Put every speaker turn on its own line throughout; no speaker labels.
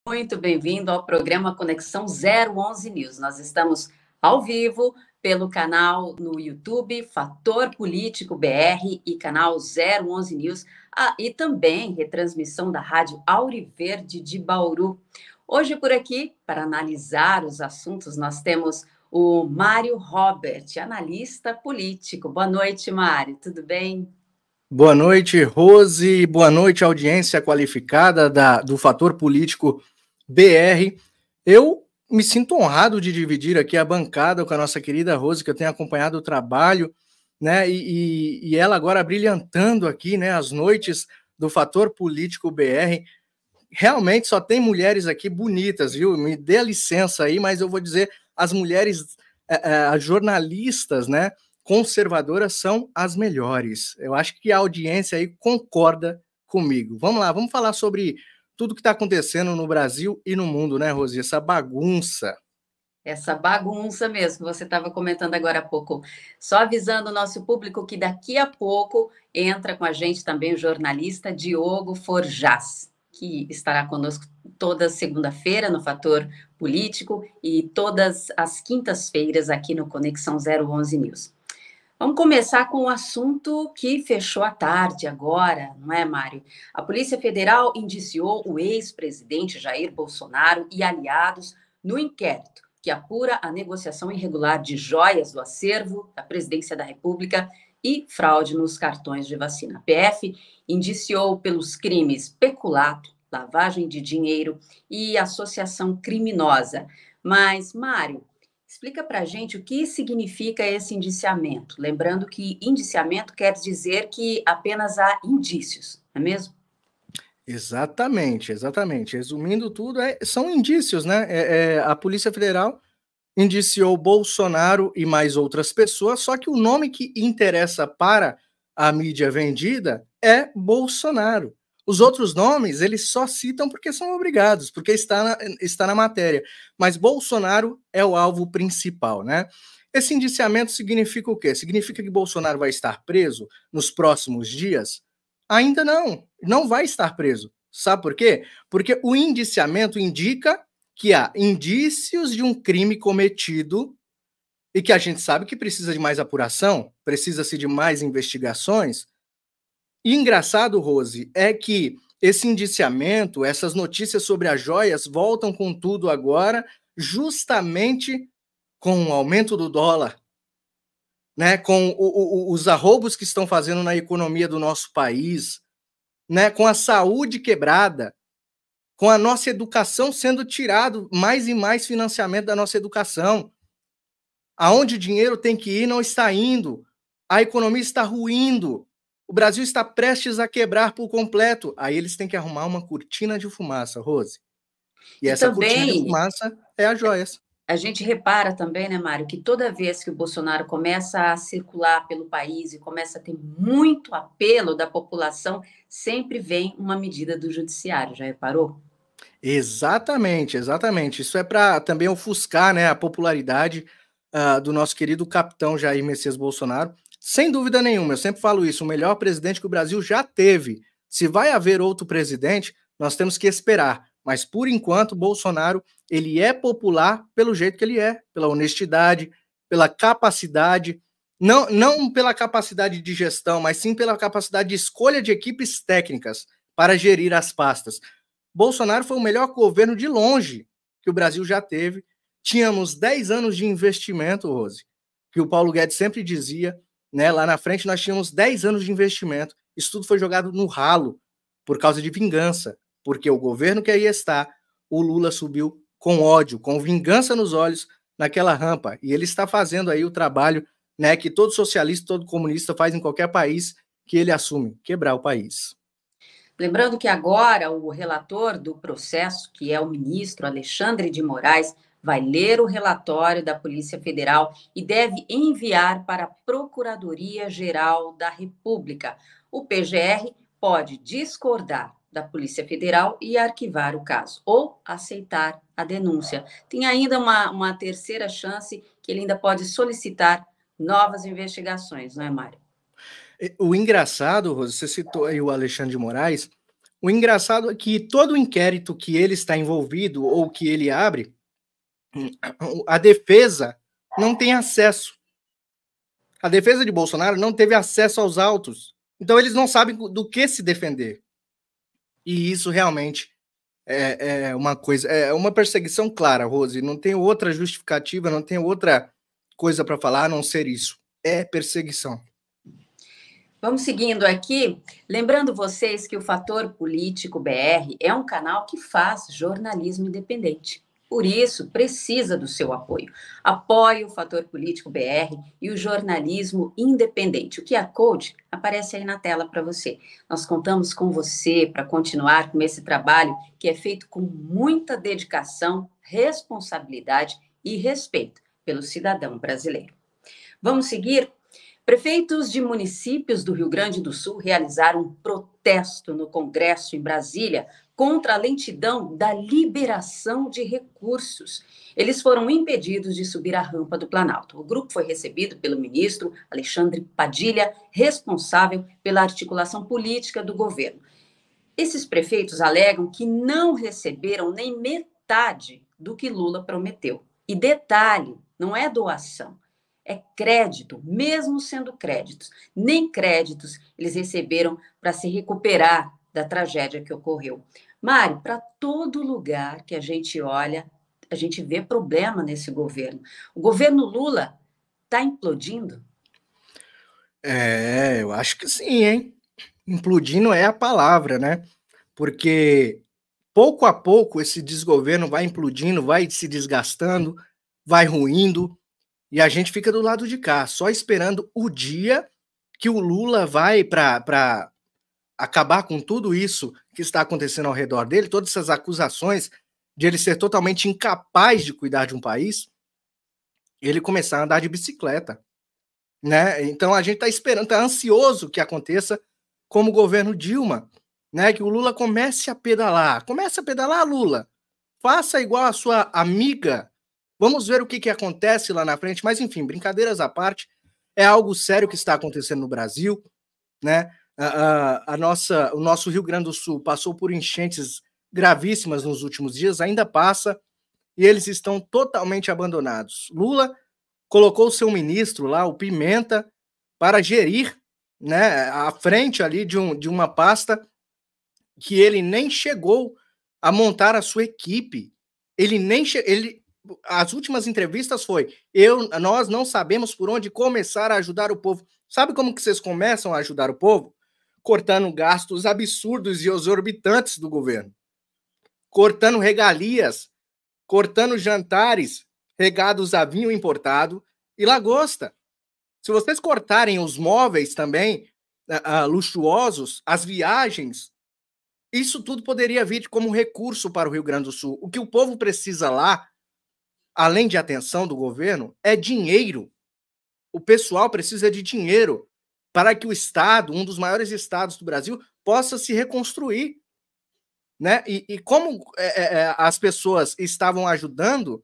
Muito bem-vindo ao programa Conexão 011 News. Nós estamos ao vivo pelo canal no YouTube Fator Político BR e canal 011 News, e também retransmissão da Rádio Auriverde de Bauru. Hoje por aqui, para analisar os assuntos, nós temos o Mário Robert, analista político. Boa noite, Mário, tudo bem?
Boa noite, Rose. Boa noite, audiência qualificada do Fator Político BR. Eu me sinto honrado de dividir aqui a bancada com a nossa querida Rose, que eu tenho acompanhado o trabalho, né? E ela agora brilhantando aqui, né? As noites do Fator Político BR. Realmente só tem mulheres aqui bonitas, viu? Me dê a licença aí, mas eu vou dizer, as mulheres as jornalistas, né? Conservadoras são as melhores. Eu acho que a audiência aí concorda comigo. Vamos lá, vamos falar sobre tudo que está acontecendo no Brasil e no mundo, né, Rosi? Essa bagunça.
Essa bagunça mesmo que você estava comentando agora há pouco. Só avisando o nosso público que daqui a pouco entra com a gente também o jornalista Diogo Forjás, que estará conosco toda segunda-feira no Fator Político e todas as quintas-feiras aqui no Conexão 011 News. Vamos começar com o assunto que fechou a tarde agora, não é, Mário? A Polícia Federal indiciou o ex-presidente Jair Bolsonaro e aliados no inquérito que apura a negociação irregular de joias do acervo da Presidência da República e fraude nos cartões de vacina. A PF indiciou pelos crimes peculato, lavagem de dinheiro e associação criminosa. Mas, Mário, explica para a gente o que significa esse indiciamento. Lembrando que indiciamento quer dizer que apenas há indícios, não é mesmo?
Exatamente, exatamente. Resumindo tudo, são indícios, né? A Polícia Federal indiciou Bolsonaro e mais outras pessoas, só que o nome que interessa para a mídia vendida é Bolsonaro. Os outros nomes, eles só citam porque são obrigados, porque está na matéria. Mas Bolsonaro é o alvo principal, né? Esse indiciamento significa o quê? Significa que Bolsonaro vai estar preso nos próximos dias? Ainda não vai estar preso. Sabe por quê? Porque o indiciamento indica que há indícios de um crime cometido e que a gente sabe que precisa de mais apuração, precisa-se de mais investigações. E engraçado, Rose, é que esse indiciamento, essas notícias sobre as joias voltam com tudo agora, justamente com o aumento do dólar, né, com os arroubos que estão fazendo na economia do nosso país, né, com a saúde quebrada, com a nossa educação sendo tirado mais e mais financiamento da nossa educação. Aonde o dinheiro tem que ir, não está indo. A economia está ruindo. O Brasil está prestes a quebrar por completo. Aí eles têm que arrumar uma cortina de fumaça, Rose. E
E
essa cortina de
também
fumaça é as joias.
a gente repara também, né, Mário, que toda vez que o Bolsonaro começa a circular pelo país e começa a ter muito apelo da população, sempre vem uma medida do judiciário, já reparou?
Exatamente, exatamente. Isso é para também ofuscar, né, a popularidade do nosso querido capitão Jair Messias Bolsonaro. Sem dúvida nenhuma, eu sempre falo isso, o melhor presidente que o Brasil já teve. Se vai haver outro presidente, nós temos que esperar. Mas, por enquanto, Bolsonaro, ele é popular pelo jeito que ele é, pela honestidade, pela capacidade, não pela capacidade de gestão, mas sim pela capacidade de escolha de equipes técnicas para gerir as pastas. Bolsonaro foi o melhor governo de longe que o Brasil já teve. Tínhamos 10 anos de investimento, Rose, que o Paulo Guedes sempre dizia, né? Lá na frente nós tínhamos 10 anos de investimento. Isso tudo foi jogado no ralo por causa de vingança, porque o governo que aí está, o Lula subiu com ódio, com vingança nos olhos naquela rampa. E ele está fazendo aí o trabalho, né, que todo socialista, todo comunista faz em qualquer país que ele assume, quebrar o país.
Lembrando que agora o relator do processo, que é o ministro Alexandre de Moraes, vai ler o relatório da Polícia Federal e deve enviar para a Procuradoria-Geral da República. O PGR pode discordar da Polícia Federal e arquivar o caso, ou aceitar a denúncia. Tem ainda uma terceira chance, que ele ainda pode solicitar novas investigações, não é, Mário?
O engraçado, Rose, você citou aí o Alexandre de Moraes. O engraçado é que todo inquérito que ele está envolvido ou que ele abre, a defesa não tem acesso. A defesa de Bolsonaro não teve acesso aos autos. Então, eles não sabem do que se defender. E isso realmente é uma coisa, é uma perseguição clara, Rose. Não tem outra justificativa, não tem outra coisa para falar a não ser isso. É perseguição.
Vamos seguindo aqui, lembrando vocês que o Fator Político BR é um canal que faz jornalismo independente. Por isso, precisa do seu apoio. Apoie o Fator Político BR e o jornalismo independente. O QR Code aparece aí na tela para você. Nós contamos com você para continuar com esse trabalho que é feito com muita dedicação, responsabilidade e respeito pelo cidadão brasileiro. Vamos seguir? Prefeitos de municípios do Rio Grande do Sul realizaram um protesto no Congresso em Brasília contra a lentidão da liberação de recursos. Eles foram impedidos de subir a rampa do Planalto. O grupo foi recebido pelo ministro Alexandre Padilha, responsável pela articulação política do governo. Esses prefeitos alegam que não receberam nem metade do que Lula prometeu. E detalhe, não é doação. É crédito, mesmo sendo créditos. Nem créditos eles receberam para se recuperar da tragédia que ocorreu. Mário, para todo lugar que a gente olha, a gente vê problema nesse governo. O governo Lula está implodindo?
Eu acho que sim, hein? Implodindo é a palavra, né? Porque pouco a pouco esse desgoverno vai implodindo, vai se desgastando, vai ruindo. E a gente fica do lado de cá, só esperando o dia que o Lula vai para acabar com tudo isso que está acontecendo ao redor dele, todas essas acusações de ele ser totalmente incapaz de cuidar de um país, ele começar a andar de bicicleta, né? Então a gente está esperando, está ansioso que aconteça como o governo Dilma, né? Que o Lula comece a pedalar. Comece a pedalar, Lula. Faça igual a sua amiga. Vamos ver o que acontece lá na frente, mas enfim, brincadeiras à parte, é algo sério que está acontecendo no Brasil, né? O nosso Rio Grande do Sul passou por enchentes gravíssimas nos últimos dias, ainda passa, e eles estão totalmente abandonados. Lula colocou o seu ministro lá, o Pimenta, para gerir, né, à frente ali de uma pasta que ele nem chegou a montar a sua equipe. As últimas entrevistas foi: nós não sabemos por onde começar a ajudar o povo. Sabe como que vocês começam a ajudar o povo? Cortando gastos absurdos e exorbitantes do governo. Cortando regalias, cortando jantares regados a vinho importado e lagosta. Se vocês cortarem os móveis também, luxuosos, as viagens, isso tudo poderia vir como recurso para o Rio Grande do Sul. O que o povo precisa lá, além de atenção do governo, é dinheiro. O pessoal precisa de dinheiro para que o Estado, um dos maiores estados do Brasil, possa se reconstruir. Né? E como as pessoas estavam ajudando,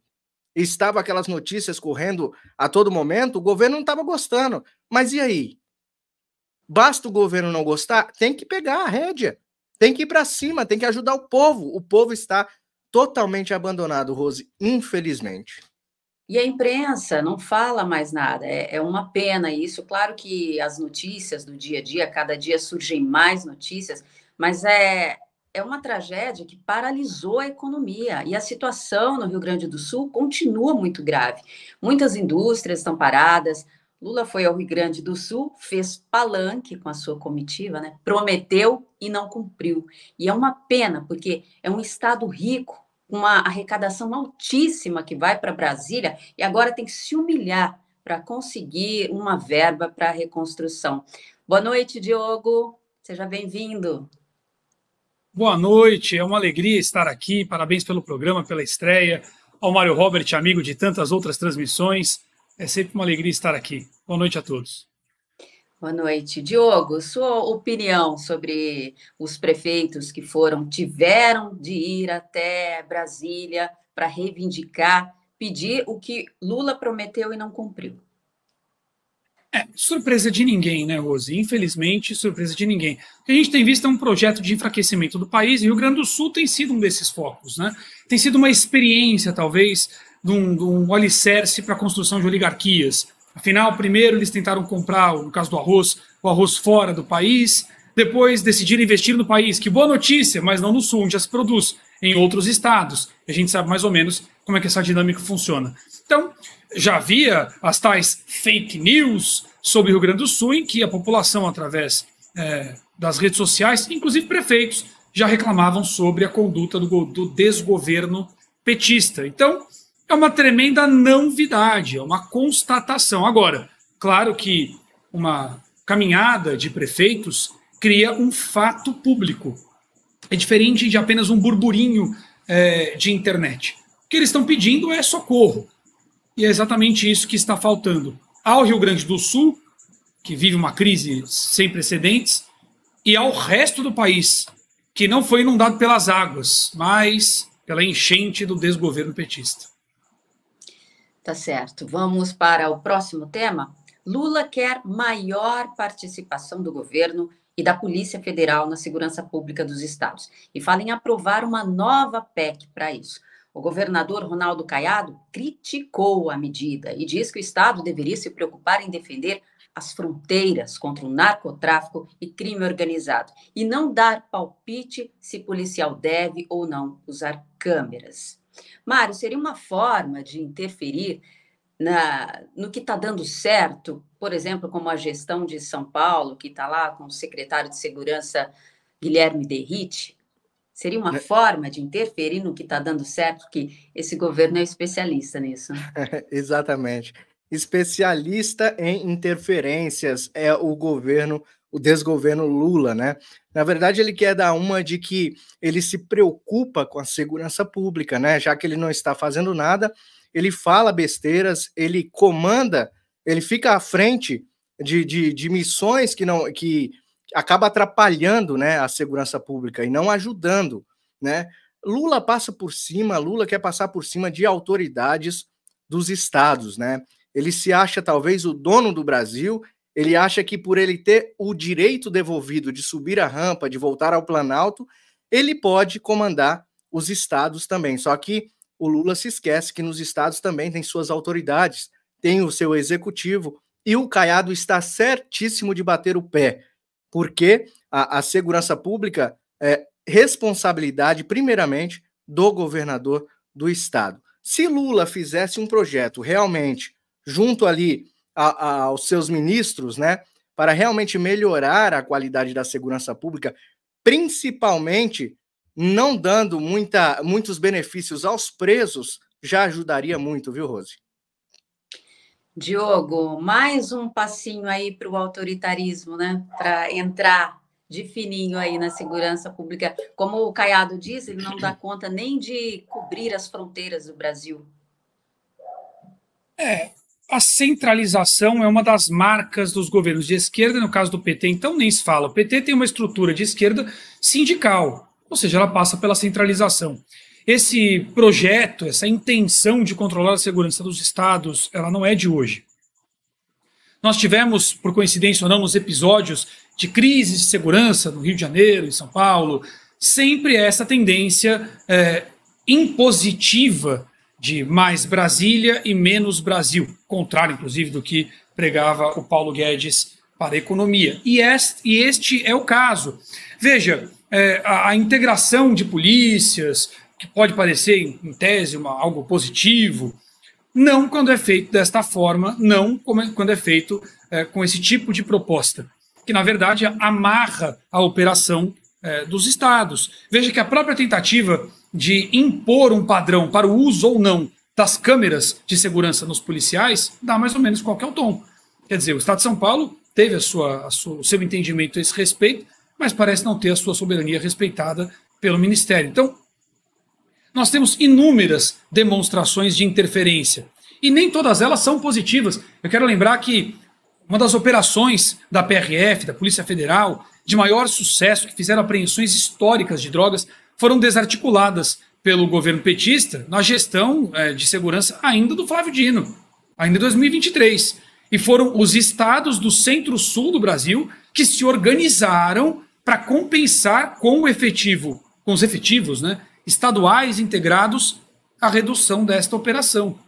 estavam aquelas notícias correndo a todo momento, o governo não estava gostando. Mas e aí? Basta o governo não gostar? Tem que pegar a rédea, tem que ir para cima, tem que ajudar o povo. O povo está totalmente abandonado, Rose, infelizmente.
E a imprensa não fala mais nada, é uma pena isso. Claro que as notícias do dia a dia, cada dia surgem mais notícias, mas é uma tragédia que paralisou a economia. E a situação no Rio Grande do Sul continua muito grave. Muitas indústrias estão paradas. Lula foi ao Rio Grande do Sul, fez palanque com a sua comitiva, né? Prometeu e não cumpriu. E é uma pena, porque é um estado rico, uma arrecadação altíssima que vai para Brasília e agora tem que se humilhar para conseguir uma verba para a reconstrução. Boa noite, Diogo. Seja bem-vindo.
Boa noite, é uma alegria estar aqui. Parabéns pelo programa, pela estreia. Ao Mário Robert, amigo de tantas outras transmissões. É sempre uma alegria estar aqui. Boa noite a todos.
Boa noite. Diogo, sua opinião sobre os prefeitos que tiveram de ir até Brasília para reivindicar, pedir o que Lula prometeu e não cumpriu?
Surpresa de ninguém, né, Rose? Infelizmente, surpresa de ninguém. O que a gente tem visto é um projeto de enfraquecimento do país, e o Rio Grande do Sul tem sido um desses focos, né? Tem sido uma experiência, talvez, de um alicerce para a construção de oligarquias. Afinal, primeiro eles tentaram comprar, no caso do arroz, o arroz fora do país, depois decidiram investir no país. Que boa notícia, mas não no Sul, onde já se produz, em outros estados. A gente sabe mais ou menos como é que essa dinâmica funciona. Então, já havia as tais fake news sobre o Rio Grande do Sul, em que a população, através das redes sociais, inclusive prefeitos, já reclamavam sobre a conduta do desgoverno petista. Então, é uma tremenda novidade, é uma constatação. Agora, claro que uma caminhada de prefeitos cria um fato público. É diferente de apenas um burburinho de internet. O que eles estão pedindo é socorro. E é exatamente isso que está faltando ao Rio Grande do Sul, que vive uma crise sem precedentes, e ao resto do país, que não foi inundado pelas águas, mas pela enchente do desgoverno petista.
Tá certo. Vamos para o próximo tema. Lula quer maior participação do governo e da Polícia Federal na segurança pública dos estados. E fala em aprovar uma nova PEC para isso. O governador Ronaldo Caiado criticou a medida e diz que o estado deveria se preocupar em defender as fronteiras contra o narcotráfico e crime organizado e não dar palpite se policial deve ou não usar câmeras. Mário, seria uma forma de interferir no que está dando certo, por exemplo, como a gestão de São Paulo, que está lá com o secretário de Segurança Guilherme Derrite? Seria uma forma de interferir no que está dando certo, porque esse governo é especialista nisso.
Exatamente. Especialista em interferências é o governo, o desgoverno Lula, né? Na verdade, ele quer dar uma de que ele se preocupa com a segurança pública, né? Já que ele não está fazendo nada, ele fala besteiras, ele comanda, ele fica à frente de missões que acaba atrapalhando, né, a segurança pública e não ajudando, né? Lula passa por cima, Lula quer passar por cima de autoridades dos estados, né? Ele se acha talvez o dono do Brasil, ele acha que por ele ter o direito devolvido de subir a rampa, de voltar ao Planalto, ele pode comandar os estados também. Só que o Lula se esquece que nos estados também tem suas autoridades, tem o seu executivo, e o Caiado está certíssimo de bater o pé, porque a segurança pública é responsabilidade, primeiramente, do governador do estado. Se Lula fizesse um projeto realmente junto ali aos seus ministros, né, para realmente melhorar a qualidade da segurança pública, principalmente não dando muitos benefícios aos presos, já ajudaria muito, viu, Rose?
Diogo, mais um passinho aí para o autoritarismo, né? Para entrar de fininho aí na segurança pública. Como o Caiado diz, ele não dá conta nem de cobrir as fronteiras do Brasil.
A centralização é uma das marcas dos governos de esquerda, no caso do PT, então nem se fala. O PT tem uma estrutura de esquerda sindical, ou seja, ela passa pela centralização. Esse projeto, essa intenção de controlar a segurança dos estados, ela não é de hoje. Nós tivemos, por coincidência ou não, nos episódios de crises de segurança no Rio de Janeiro, em São Paulo, sempre essa tendência impositiva de mais Brasília e menos Brasil, contrário, inclusive, do que pregava o Paulo Guedes para a economia. E este é o caso. Veja, a integração de polícias, que pode parecer, em tese, algo positivo, não quando é feito desta forma, não quando é feito com esse tipo de proposta, que, na verdade, amarra a operação dos estados. Veja que a própria tentativa de impor um padrão para o uso ou não das câmeras de segurança nos policiais dá mais ou menos qual que é o tom. Quer dizer, o Estado de São Paulo teve o seu entendimento a esse respeito, mas parece não ter a sua soberania respeitada pelo Ministério. Então, nós temos inúmeras demonstrações de interferência, e nem todas elas são positivas. Eu quero lembrar que uma das operações da PRF, da Polícia Federal, de maior sucesso, que fizeram apreensões históricas de drogas, foram desarticuladas pelo governo petista na gestão de segurança ainda do Flávio Dino, ainda em 2023. E foram os estados do centro-sul do Brasil que se organizaram para compensar com os efetivos, né, estaduais integrados, a redução desta operação.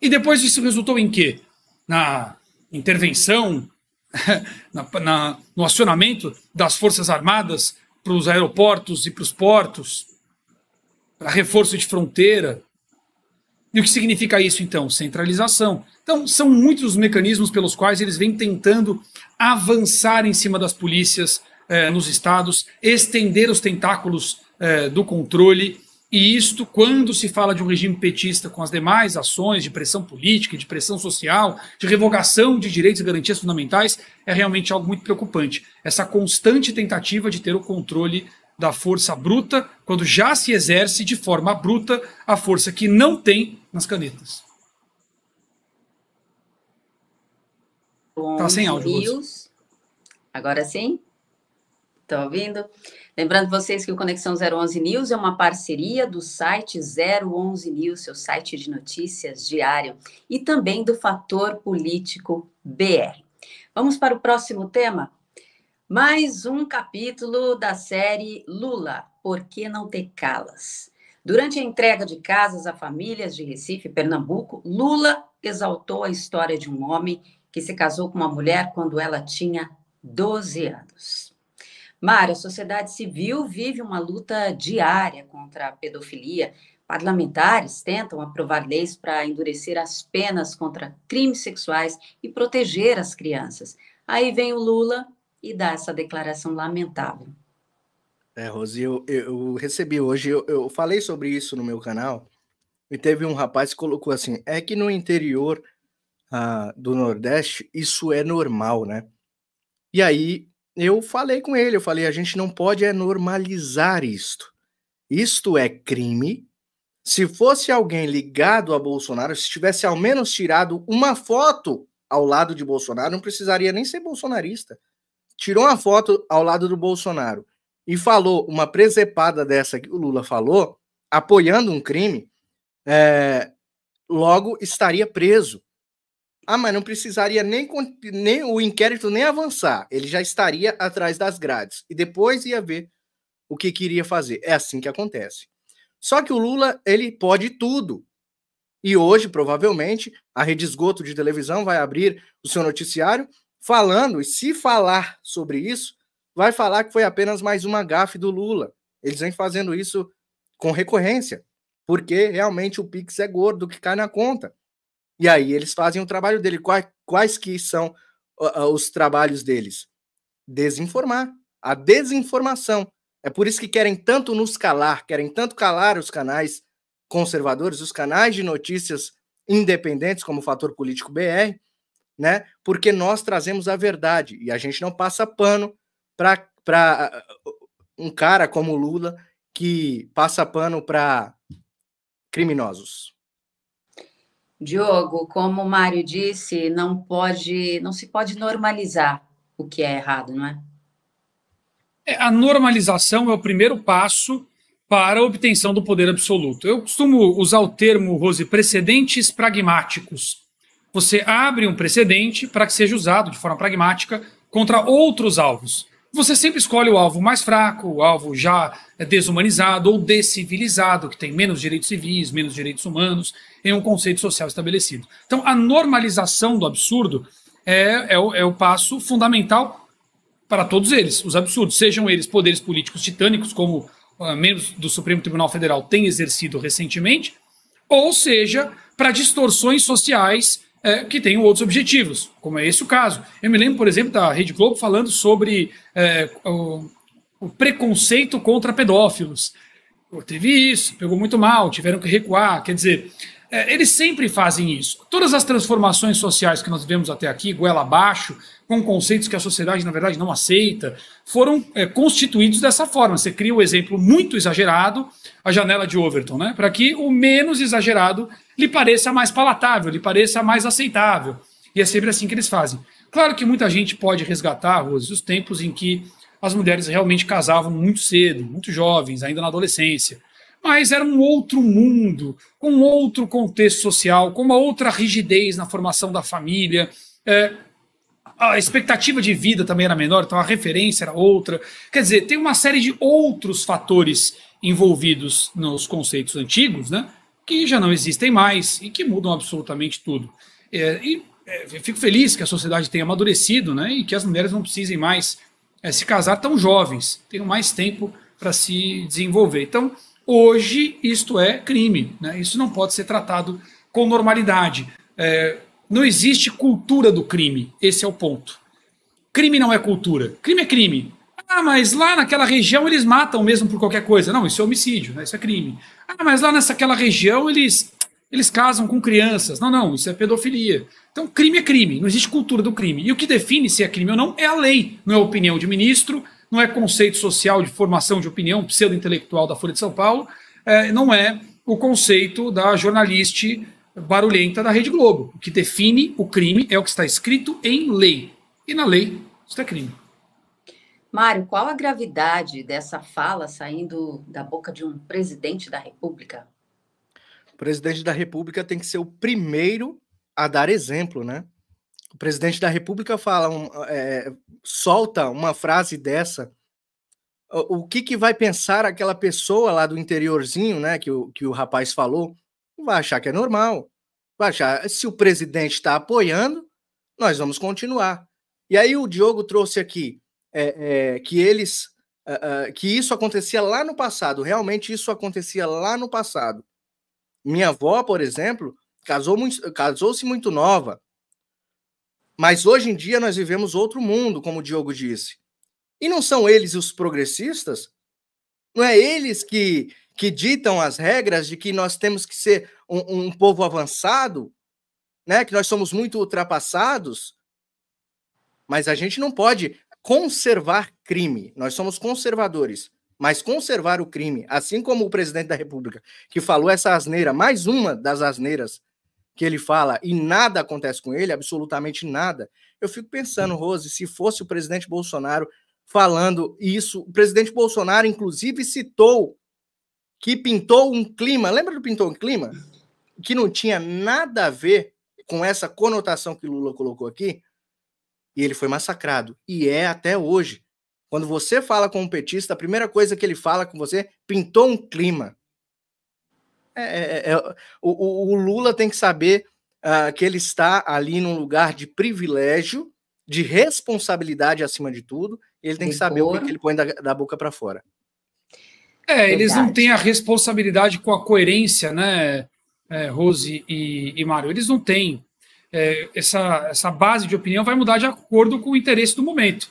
E depois isso resultou em quê? Na intervenção, no acionamento das Forças Armadas para os aeroportos e para os portos, para reforço de fronteira. E o que significa isso, então? Centralização. Então, são muitos os mecanismos pelos quais eles vêm tentando avançar em cima das polícias nos estados, estender os tentáculos do controle. E isto, quando se fala de um regime petista com as demais ações de pressão política, de pressão social, de revogação de direitos e garantias fundamentais, é realmente algo muito preocupante. Essa constante tentativa de ter o controle da força bruta, quando já se exerce de forma bruta a força que não tem nas canetas. Tá sem áudio.
Agora sim? Estão ouvindo? Lembrando vocês que o Conexão 011 News é uma parceria do site 011 News, seu site de notícias diário, e também do Fator Político BR. Vamos para o próximo tema? Mais um capítulo da série Lula, Por que não te calas? Durante a entrega de casas a famílias de Recife e Pernambuco, Lula exaltou a história de um homem que se casou com uma mulher quando ela tinha 12 anos. Mário, a sociedade civil vive uma luta diária contra a pedofilia. Parlamentares tentam aprovar leis para endurecer as penas contra crimes sexuais e proteger as crianças. Aí vem o Lula e dá essa declaração lamentável.
Rosi, eu recebi hoje, eu falei sobre isso no meu canal, e teve um rapaz que colocou assim, é que no interior do Nordeste isso é normal, né? E aí eu falei com ele, a gente não pode normalizar isto. Isto é crime. Se fosse alguém ligado a Bolsonaro, se tivesse ao menos tirado uma foto ao lado de Bolsonaro, não precisaria nem ser bolsonarista. Tirou uma foto ao lado do Bolsonaro e falou uma presepada dessa que o Lula falou, apoiando um crime, logo estaria preso. Mas não precisaria nem o inquérito nem avançar. Ele já estaria atrás das grades. E depois ia ver o que queria fazer. É assim que acontece. Só que o Lula, ele pode tudo. E hoje, provavelmente, a Rede Esgoto de televisão vai abrir o seu noticiário falando, e se falar sobre isso, vai falar que foi apenas mais uma gafe do Lula. Eles vêm fazendo isso com recorrência, porque realmente o Pix é gordo que cai na conta. E aí eles fazem o trabalho dele. Quais que são os trabalhos deles? Desinformar. A desinformação. É por isso que querem tanto nos calar, querem tanto calar os canais conservadores, os canais de notícias independentes, como o Fator Político BR, né? Porque nós trazemos a verdade e a gente não passa pano para um cara como o Lula que passa pano para criminosos.
Diogo, como o Mário disse, não se pode normalizar o que é errado, não é?
A normalização é o primeiro passo para a obtenção do poder absoluto. Eu costumo usar o termo, Rose, precedentes pragmáticos. Você abre um precedente para que seja usado de forma pragmática contra outros alvos. Você sempre escolhe o alvo mais fraco, o alvo já desumanizado ou decivilizado, que tem menos direitos civis, menos direitos humanos, em um conceito social estabelecido. Então, a normalização do absurdo é o passo fundamental para todos eles, os absurdos, sejam eles poderes políticos titânicos, como membros do Supremo Tribunal Federal têm exercido recentemente, ou seja, para distorções sociais que tenham outros objetivos, como é esse o caso. Eu me lembro, por exemplo, da Rede Globo falando sobre o preconceito contra pedófilos. Teve isso, pegou muito mal, tiveram que recuar, quer dizer, eles sempre fazem isso. Todas as transformações sociais que nós vivemos até aqui, goela abaixo, com conceitos que a sociedade, na verdade, não aceita, foram constituídos dessa forma. Você cria um exemplo muito exagerado, a janela de Overton, né? Para que o menos exagerado lhe pareça mais palatável, lhe pareça mais aceitável. E é sempre assim que eles fazem. Claro que muita gente pode resgatar, Rose, os tempos em que as mulheres realmente casavam muito cedo, muito jovens, ainda na adolescência. Mas era um outro mundo, com outro contexto social, com uma outra rigidez na formação da família, A expectativa de vida também era menor, então a referência era outra. Quer dizer, tem uma série de outros fatores envolvidos nos conceitos antigos, né, que já não existem mais e que mudam absolutamente tudo. Eu fico feliz que a sociedade tenha amadurecido, né, e que as mulheres não precisem mais se casar tão jovens, tenham mais tempo para se desenvolver. Então, hoje, isto é crime, né, isso não pode ser tratado com normalidade. Não existe cultura do crime, esse é o ponto. Crime não é cultura, crime é crime. Ah, mas lá naquela região eles matam mesmo por qualquer coisa. Não, isso é homicídio, né? Isso é crime. Ah, mas lá naquela região eles casam com crianças. Não, isso é pedofilia. Então, crime é crime, não existe cultura do crime. E o que define se é crime ou não é a lei, não é a opinião de ministro, não é conceito social de formação de opinião pseudo-intelectual da Folha de São Paulo, não é o conceito da jornalista barulhenta da Rede Globo. O que define o crime é o que está escrito em lei. E na lei, isso é crime.
Mário, qual a gravidade dessa fala saindo da boca de um presidente da República?
O presidente da República tem que ser o primeiro a dar exemplo, né? O presidente da República solta uma frase dessa. O que vai pensar aquela pessoa lá do interiorzinho, né? Que o rapaz falou, vai achar que é normal. Vai achar, se o presidente está apoiando, nós vamos continuar. E aí o Diogo trouxe aqui que isso acontecia lá no passado. Realmente isso acontecia lá no passado. Minha avó, por exemplo, casou-se muito nova. Mas hoje em dia nós vivemos outro mundo, como o Diogo disse. E não são eles os progressistas? Não é eles que ditam as regras de que nós temos que ser um povo avançado, né? Que nós somos muito ultrapassados? Mas a gente não pode conservar crime. Nós somos conservadores, mas conservar o crime, assim como o presidente da República, que falou essa asneira, mais uma das asneiras que ele fala, e nada acontece com ele, absolutamente nada. Eu fico pensando, Rose, se fosse o presidente Bolsonaro falando isso, o presidente Bolsonaro, inclusive, citou que pintou um clima, lembra do pintou um clima? Que não tinha nada a ver com essa conotação que Lula colocou aqui, e ele foi massacrado. E é até hoje. Quando você fala com um petista, a primeira coisa que ele fala com você, pintou um clima. O Lula tem que saber que ele está ali num lugar de privilégio, de responsabilidade acima de tudo, e ele tem que saber o que ele põe da boca para fora.
Eles não têm a responsabilidade com a coerência, né, Rose e Mário? Eles não têm. Essa base de opinião vai mudar de acordo com o interesse do momento.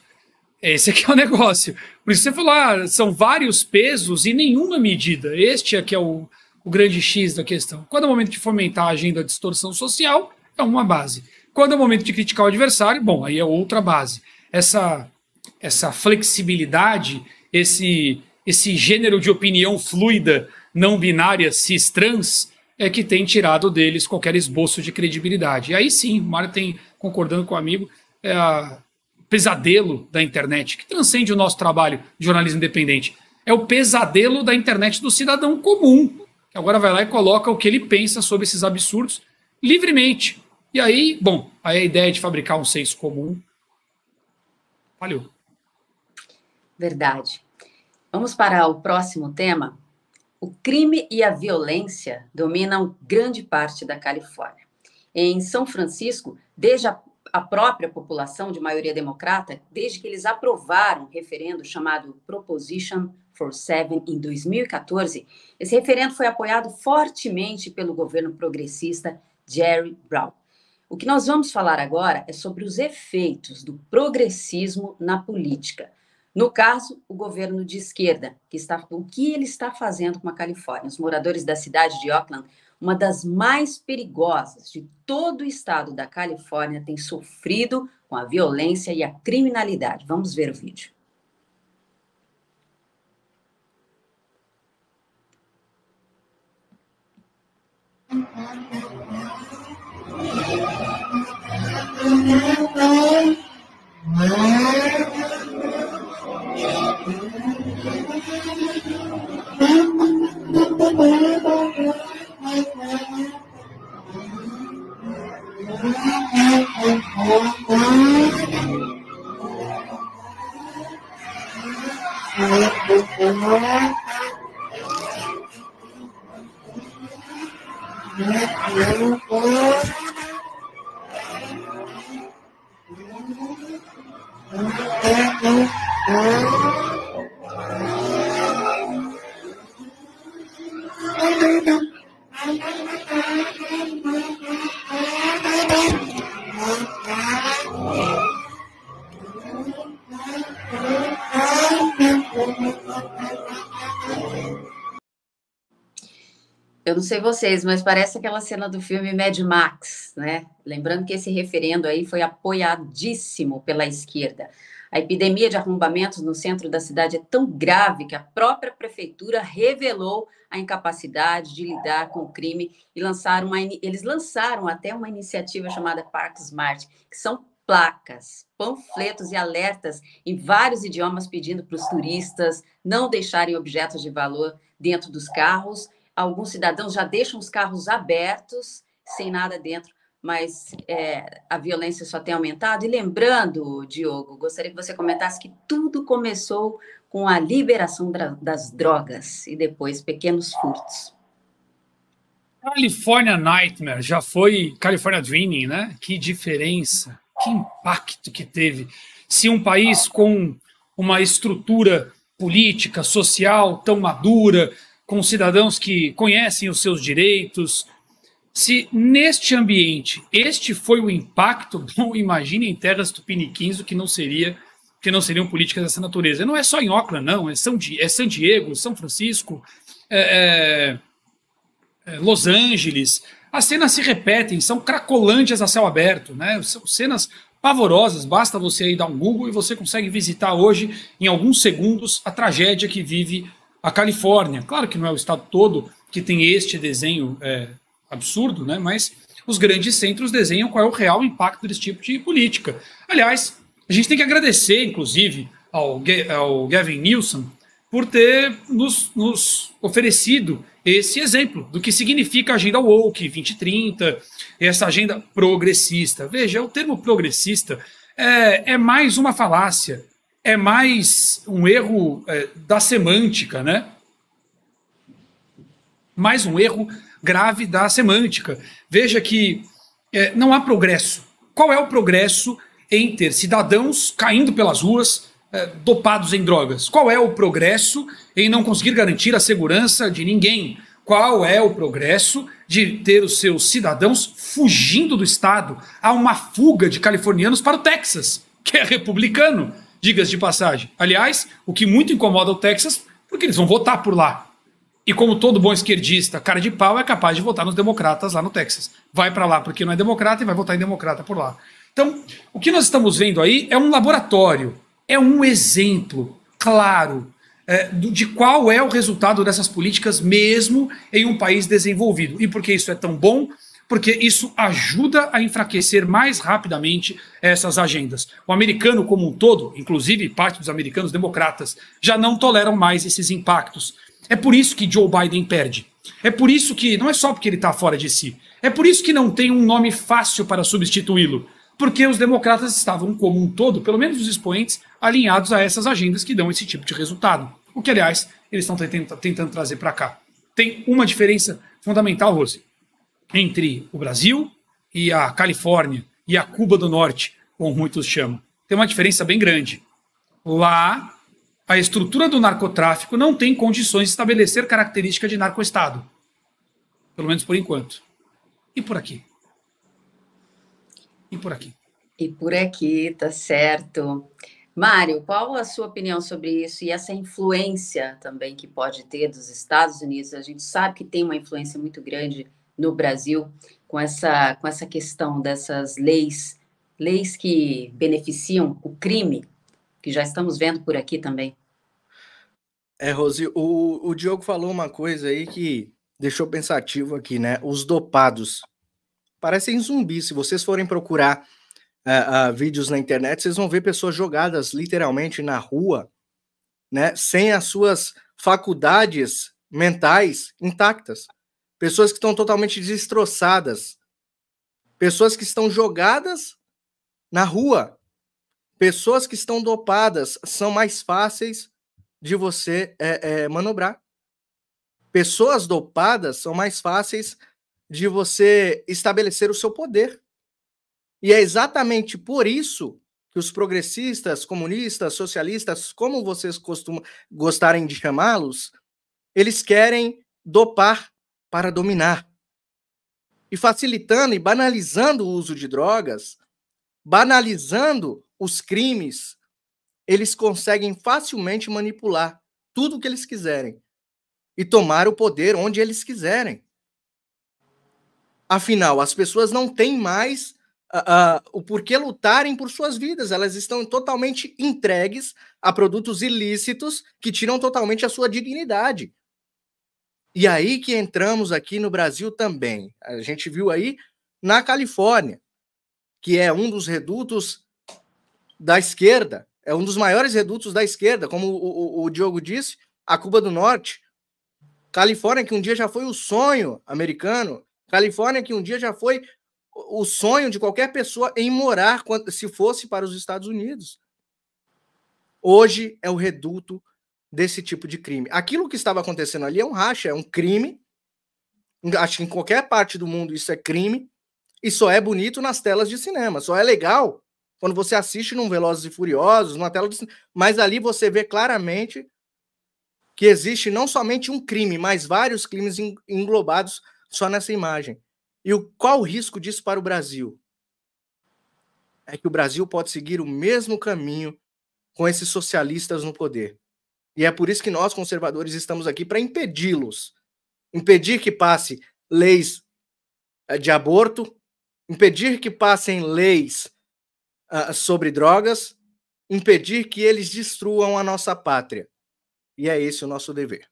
Esse aqui é o negócio. Por isso você falou, são vários pesos e nenhuma medida. Este aqui é o grande X da questão. Quando é o momento de fomentar a agenda de distorção social, é uma base. Quando é o momento de criticar o adversário, bom, aí é outra base. Essa flexibilidade, esse gênero de opinião fluida, não binária, cis-trans, é que tem tirado deles qualquer esboço de credibilidade. E aí sim, o Mário tem, concordando com o amigo, o pesadelo da internet, que transcende o nosso trabalho de jornalismo independente. É o pesadelo da internet do cidadão comum, que agora vai lá e coloca o que ele pensa sobre esses absurdos livremente. E aí, bom, aí a ideia de fabricar um senso comum falhou.
Verdade. Vamos para o próximo tema. O crime e a violência dominam grande parte da Califórnia. Em São Francisco, desde a própria população de maioria democrata, desde que eles aprovaram um referendo chamado Proposition 47 em 2014, esse referendo foi apoiado fortemente pelo governo progressista Jerry Brown. O que nós vamos falar agora é sobre os efeitos do progressismo na política. No caso, o governo de esquerda, o que ele está fazendo com a Califórnia. Os moradores da cidade de Oakland, uma das mais perigosas de todo o estado da Califórnia, têm sofrido com a violência e a criminalidade. Vamos ver o vídeo. Eu não sei vocês, mas parece aquela cena do filme Mad Max, né? Lembrando que esse referendo aí foi apoiadíssimo pela esquerda. A epidemia de arrombamentos no centro da cidade é tão grave que a própria prefeitura revelou a incapacidade de lidar com o crime e eles lançaram até uma iniciativa chamada Parque Smart, que são placas, panfletos e alertas em vários idiomas pedindo para os turistas não deixarem objetos de valor dentro dos carros. Alguns cidadãos já deixam os carros abertos, sem nada dentro, mas a violência só tem aumentado. E lembrando, Diogo, gostaria que você comentasse que tudo começou com a liberação das drogas e depois pequenos furtos.
California Nightmare já foi California Dreaming, né? Que diferença, que impacto que teve. Se um país com uma estrutura política, social tão madura, com cidadãos que conhecem os seus direitos, se neste ambiente este foi o impacto, bom, imagine em terras tupiniquins o que não seriam políticas dessa natureza. Não é só em Oakland, não, é San Diego, São Francisco, Los Angeles. As cenas se repetem, são cracolândias a céu aberto, né? São cenas pavorosas, basta você aí dar um Google e você consegue visitar hoje, em alguns segundos, a tragédia que vive a Califórnia. Claro que não é o estado todo que tem este desenho absurdo, né? Mas os grandes centros desenham qual é o real impacto desse tipo de política. Aliás, a gente tem que agradecer, inclusive, ao Gavin Newsom por ter nos oferecido esse exemplo do que significa a agenda woke 2030, essa agenda progressista. Veja, o termo progressista é mais uma falácia, é mais um erro da semântica, né? Mais um erro grave da semântica. Veja que não há progresso. Qual é o progresso em ter cidadãos caindo pelas ruas dopados em drogas? Qual é o progresso em não conseguir garantir a segurança de ninguém? Qual é o progresso de ter os seus cidadãos fugindo do estado? Há uma fuga de californianos para o Texas, que é republicano, diga-se de passagem. Aliás, o que muito incomoda o Texas, porque eles vão votar por lá. E como todo bom esquerdista, cara de pau, é capaz de votar nos democratas lá no Texas. Vai para lá porque não é democrata e vai votar em democrata por lá. Então, o que nós estamos vendo aí é um laboratório, é um exemplo claro de qual é o resultado dessas políticas mesmo em um país desenvolvido. E por que isso é tão bom? Porque isso ajuda a enfraquecer mais rapidamente essas agendas. O americano como um todo, inclusive parte dos americanos democratas, já não toleram mais esses impactos. É por isso que Joe Biden perde. É por isso que, não é só porque ele está fora de si, é por isso que não tem um nome fácil para substituí-lo. Porque os democratas estavam, como um todo, pelo menos os expoentes, alinhados a essas agendas que dão esse tipo de resultado. O que, aliás, eles estão tentando trazer para cá. Tem uma diferença fundamental, Rose, entre o Brasil e a Califórnia e a Cuba do Norte, como muitos chamam. Tem uma diferença bem grande. Lá, a estrutura do narcotráfico não tem condições de estabelecer característica de narcoestado. Pelo menos por enquanto. E por aqui? E por aqui?
E por aqui, tá certo. Mário, qual a sua opinião sobre isso e essa influência também que pode ter dos Estados Unidos? A gente sabe que tem uma influência muito grande no Brasil com essa questão dessas leis que beneficiam o crime, que já estamos vendo por aqui também.
Rose, o Diogo falou uma coisa aí que deixou pensativo aqui, né? Os dopados parecem zumbis. Se vocês forem procurar vídeos na internet, vocês vão ver pessoas jogadas literalmente na rua, né? Sem as suas faculdades mentais intactas. Pessoas que estão totalmente destroçadas. Pessoas que estão jogadas na rua. Pessoas que estão dopadas são mais fáceis de você manobrar. Pessoas dopadas são mais fáceis de você estabelecer o seu poder. E é exatamente por isso que os progressistas, comunistas, socialistas, como vocês costumam gostarem de chamá-los, eles querem dopar para dominar. E facilitando e banalizando o uso de drogas, banalizando os crimes, eles conseguem facilmente manipular tudo o que eles quiserem e tomar o poder onde eles quiserem. Afinal, as pessoas não têm mais o porquê lutarem por suas vidas. Elas estão totalmente entregues a produtos ilícitos que tiram totalmente a sua dignidade. E aí que entramos aqui no Brasil também. A gente viu aí na Califórnia, que é um dos redutos da esquerda, é um dos maiores redutos da esquerda, como o Diogo disse, a Cuba do Norte. Califórnia, que um dia já foi o sonho americano, Califórnia, que um dia já foi o sonho de qualquer pessoa em morar se fosse para os Estados Unidos. Hoje é o reduto desse tipo de crime. Aquilo que estava acontecendo ali é um racha, é um crime. Acho que em qualquer parte do mundo isso é crime. E só é bonito nas telas de cinema. Só é legal quando você assiste num Velozes e Furiosos, numa tela de cinema. Mas ali você vê claramente que existe não somente um crime, mas vários crimes englobados só nessa imagem. E qual o risco disso para o Brasil? É que o Brasil pode seguir o mesmo caminho com esses socialistas no poder. E é por isso que nós, conservadores, estamos aqui para impedi-los. Impedir que passe leis de aborto, impedir que passem leis sobre drogas, impedir que eles destruam a nossa pátria. E é esse o nosso dever.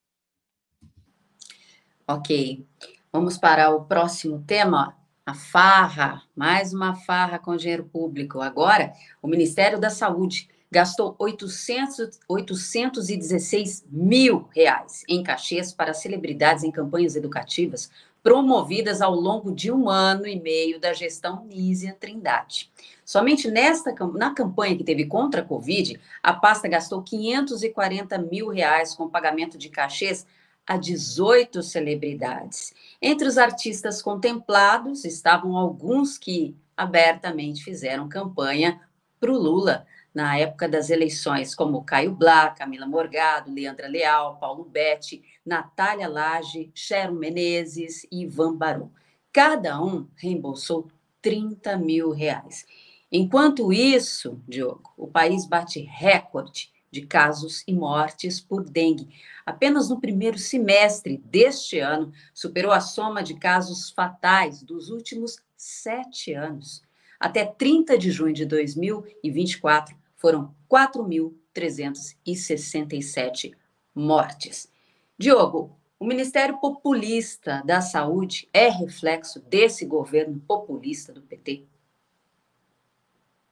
Ok. Vamos para o próximo tema, a farra, mais uma farra com dinheiro público. Agora, o Ministério da Saúde gastou 816 mil reais em cachês para celebridades em campanhas educativas promovidas ao longo de 1 ano e meio da gestão Nízia Trindade. Somente na campanha que teve contra a Covid, a pasta gastou 540 mil reais com pagamento de cachês a 18 celebridades. Entre os artistas contemplados estavam alguns que abertamente fizeram campanha para o Lula na época das eleições, como Caio Blá, Camila Morgado, Leandra Leal, Paulo Betti, Natália Lage, Sharon Menezes e Ivan Barão. Cada um reembolsou 30 mil reais. Enquanto isso, Diogo, o país bate recorde de casos e mortes por dengue. Apenas no primeiro semestre deste ano, superou a soma de casos fatais dos últimos 7 anos. Até 30 de junho de 2024, foram 4.367 mortes. Diogo, o Ministério Populista da Saúde é reflexo desse governo populista do PT?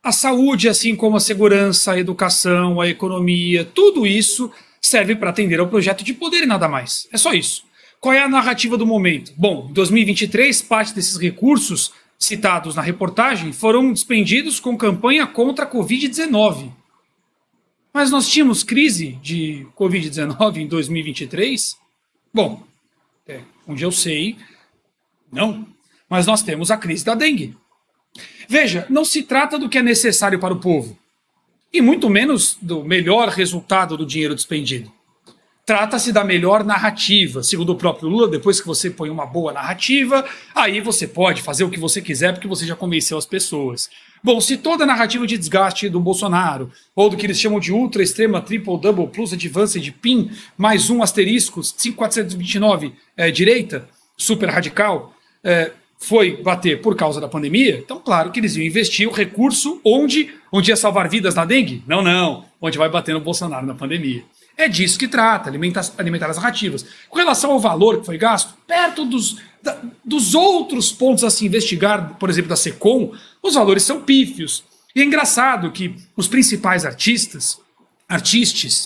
A saúde, assim como a segurança, a educação, a economia, tudo isso serve para atender ao projeto de poder e nada mais. É só isso. Qual é a narrativa do momento? Bom, em 2023, parte desses recursos citados na reportagem foram despendidos com campanha contra a Covid-19. Mas nós tínhamos crise de Covid-19 em 2023? Bom, onde eu sei, não. Mas nós temos a crise da dengue. Veja, não se trata do que é necessário para o povo, e muito menos do melhor resultado do dinheiro despendido. Trata-se da melhor narrativa. Segundo o próprio Lula, depois que você põe uma boa narrativa, aí você pode fazer o que você quiser porque você já convenceu as pessoas. Bom, se toda a narrativa de desgaste do Bolsonaro, ou do que eles chamam de ultra, extrema, triple, double, plus, advanced, PIN, mais um asterisco, 5429, direita, super radical, foi bater por causa da pandemia, então claro que eles iam investir o recurso onde ia salvar vidas na dengue? Não, onde vai bater no Bolsonaro na pandemia. É disso que trata, alimentar as narrativas. Com relação ao valor que foi gasto, perto dos outros pontos a se investigar, por exemplo, da SECOM, os valores são pífios. E é engraçado que os principais artistas,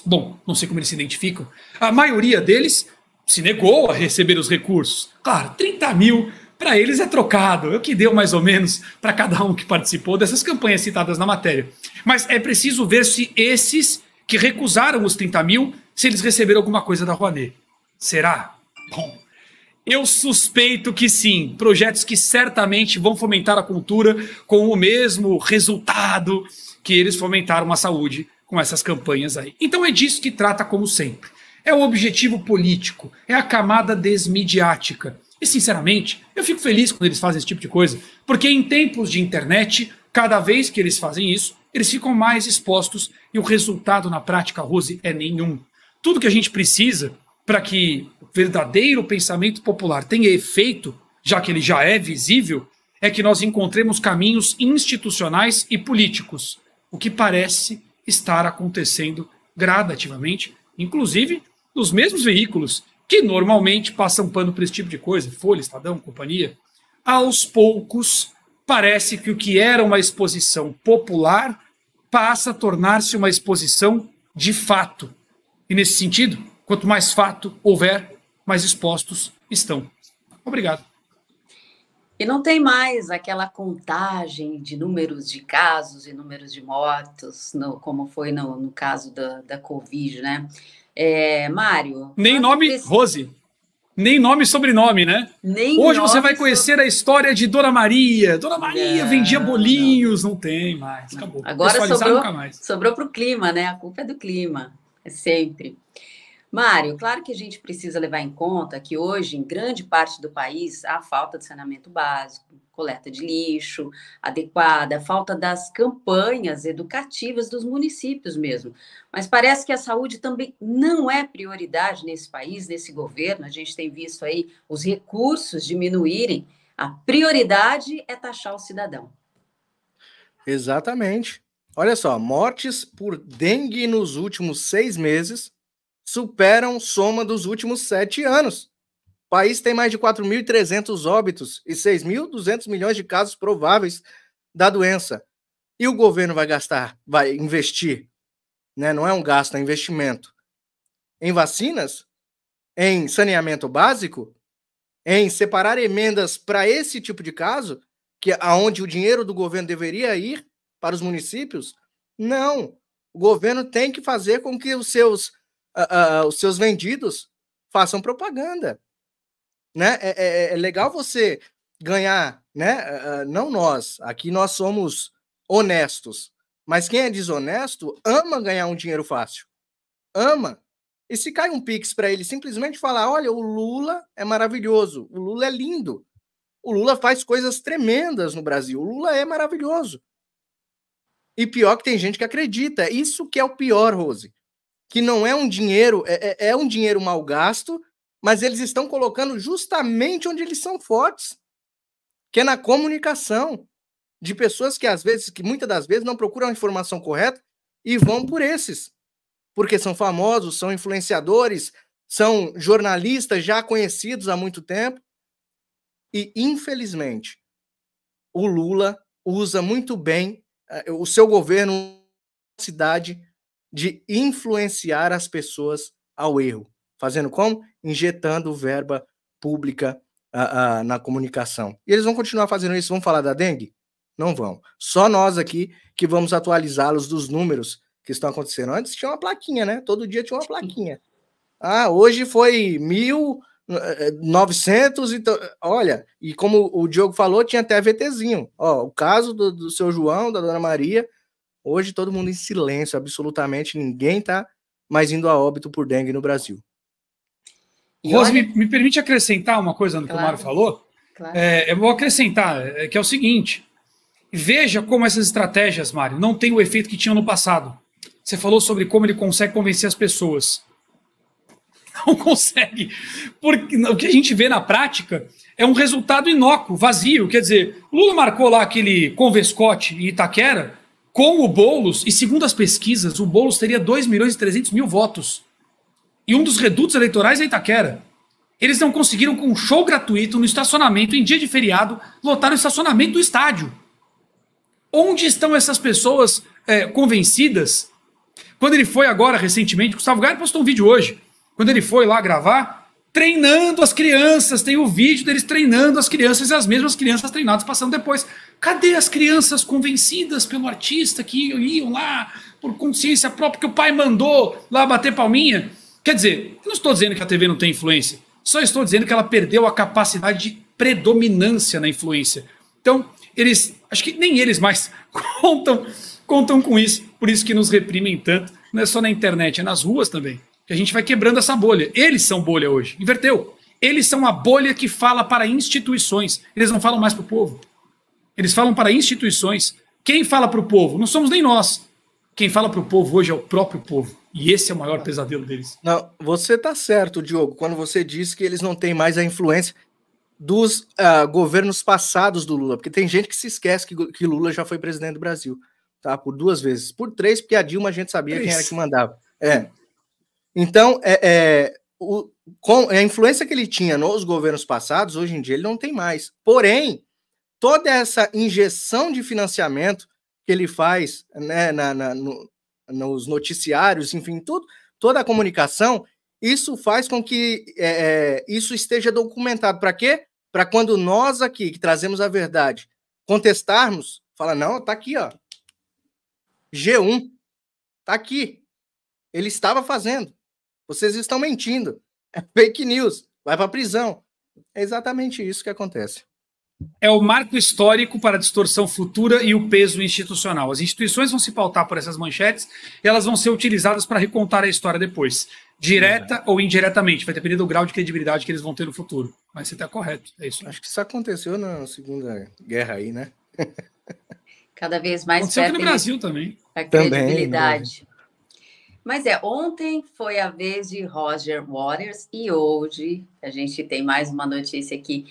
bom, não sei como eles se identificam, a maioria deles se negou a receber os recursos. Claro, 30 mil para eles é trocado, é o que deu mais ou menos para cada um que participou dessas campanhas citadas na matéria. Mas é preciso ver se esses que recusaram os 30 mil, se eles receberam alguma coisa da Rouanet. Será? Bom, Eu suspeito que sim, projetos que certamente vão fomentar a cultura com o mesmo resultado que eles fomentaram a saúde com essas campanhas aí. Então é disso que trata, como sempre. É o objetivo político, é a camada desmidiática. E, sinceramente, eu fico feliz quando eles fazem esse tipo de coisa, porque em tempos de internet, cada vez que eles fazem isso, eles ficam mais expostos e o resultado na prática, Rose, é nenhum. Tudo que a gente precisa para que o verdadeiro pensamento popular tenha efeito, já que ele já é visível, é que nós encontremos caminhos institucionais e políticos, o que parece estar acontecendo gradativamente, inclusive nos mesmos veículos que normalmente passam pano para esse tipo de coisa, Folha, Estadão, companhia. Aos poucos, parece que o que era uma exposição popular passa a tornar-se uma exposição de fato. E nesse sentido, quanto mais fato houver, mais expostos estão. Obrigado.
E não tem mais aquela contagem de números de casos e números de mortos, como foi no caso da Covid, né? Mário...
Nem nome, Rose, nem nome e sobrenome, né? Hoje você vai conhecer a história de Dona Maria. Dona Maria vendia bolinhos, não tem mais, acabou.
Agora sobrou para o clima, né? A culpa é do clima, é sempre. Mário, claro que a gente precisa levar em conta que hoje, em grande parte do país, há falta de saneamento básico, coleta de lixo adequada, falta das campanhas educativas dos municípios mesmo. Mas parece que a saúde também não é prioridade nesse país, nesse governo. A gente tem visto aí os recursos diminuírem. A prioridade é taxar o cidadão.
Exatamente. Olha só, mortes por dengue nos últimos 6 meses superam soma dos últimos 7 anos. O país tem mais de 4.300 óbitos e 6.200 milhões de casos prováveis da doença. E o governo vai investir, né? Não é um gasto, é um investimento, em vacinas, em saneamento básico, em separar emendas para esse tipo de caso, que é aonde o dinheiro do governo deveria ir para os municípios? Não. O governo tem que fazer com que os seus vendidos façam propaganda, né? É legal você ganhar, né? Não nós, aqui nós somos honestos, mas quem é desonesto ama ganhar um dinheiro fácil, ama. E se cai um pix para ele simplesmente falar, olha, o Lula é maravilhoso, o Lula é lindo, o Lula faz coisas tremendas no Brasil, o Lula é maravilhoso. E pior que tem gente que acredita, isso que é o pior, Rose, que não é um dinheiro, é um dinheiro mal gasto, mas eles estão colocando justamente onde eles são fortes, que é na comunicação, de pessoas que muitas das vezes não procuram a informação correta e vão por esses, porque são famosos, são influenciadores, são jornalistas já conhecidos há muito tempo, e infelizmente o Lula usa muito bem o seu governo, a cidade, de influenciar as pessoas ao erro. Fazendo como? Injetando verba pública na comunicação. E eles vão continuar fazendo isso. Vão falar da dengue? Não vão. Só nós aqui que vamos atualizá-los dos números que estão acontecendo. Antes tinha uma plaquinha, né? Todo dia tinha uma plaquinha. Hoje foi 1.900. Então, olha, e como o Diogo falou, tinha até VTzinho. O caso do seu João, da Dona Maria. Hoje todo mundo em silêncio, absolutamente ninguém está mais indo a óbito por dengue no Brasil.
Rose, me permite acrescentar uma coisa no que o Mário falou? Claro. Eu vou acrescentar, que é o seguinte, veja como essas estratégias, Mário, não têm o efeito que tinham no passado. Você falou sobre como ele consegue convencer as pessoas. Não consegue, porque o que a gente vê na prática é um resultado inócuo, vazio. Quer dizer, o Lula marcou lá aquele Convescote em Itaquera, com o Boulos, e segundo as pesquisas, o Boulos teria 2.300.000 votos. E um dos redutos eleitorais é Itaquera. Eles não conseguiram, com um show gratuito no estacionamento, em dia de feriado, lotar o estacionamento do estádio. Onde estão essas pessoas convencidas? Quando ele foi agora, recentemente, Gustavo Gaia postou um vídeo hoje, quando ele foi lá gravar, treinando as crianças, tem o vídeo deles treinando as crianças e as mesmas crianças treinadas passando depois. Cadê as crianças convencidas pelo artista que iam lá por consciência própria, que o pai mandou lá bater palminha? Quer dizer, eu não estou dizendo que a TV não tem influência, Só estou dizendo que ela perdeu a capacidade de predominância na influência. Então, acho que nem eles mais contam com isso, por isso que nos reprimem tanto, não é só na internet, é nas ruas também, que a gente vai quebrando essa bolha. Eles são bolha hoje, inverteu. Eles são a bolha que fala para instituições, eles não falam mais para o povo. Eles falam para instituições. Quem fala para o povo? Não somos nem nós. Quem fala para o povo hoje é o próprio povo. E esse é o maior pesadelo deles.
Não, você está certo, Diogo, quando você diz que eles não têm mais a influência dos governos passados do Lula, porque tem gente que se esquece que Lula já foi presidente do Brasil, tá? Por 2 vezes. Por 3, porque a Dilma a gente sabia quem era que mandava. Então, com a influência que ele tinha nos governos passados, hoje em dia ele não tem mais. Porém, toda essa injeção de financiamento que ele faz, né, nos noticiários, enfim, toda a comunicação, isso faz com que isso esteja documentado. Para quê? Para quando nós aqui, que trazemos a verdade, contestarmos, fala, não, tá aqui, ó. G1, tá aqui. Ele estava fazendo. Vocês estão mentindo. É fake news. Vai para a prisão. É exatamente isso que acontece.
É o marco histórico para a distorção futura e o peso institucional. As instituições vão se pautar por essas manchetes e elas vão ser utilizadas para recontar a história depois. Direta ou indiretamente. Vai depender do grau de credibilidade que eles vão ter no futuro. Mas você está correto. É isso.
Acho que isso aconteceu na Segunda Guerra aí, né?
Cada vez mais
aconteceu aqui no Brasil também.
A credibilidade. Também. Mas ontem foi a vez de Roger Waters e hoje a gente tem mais uma notícia aqui.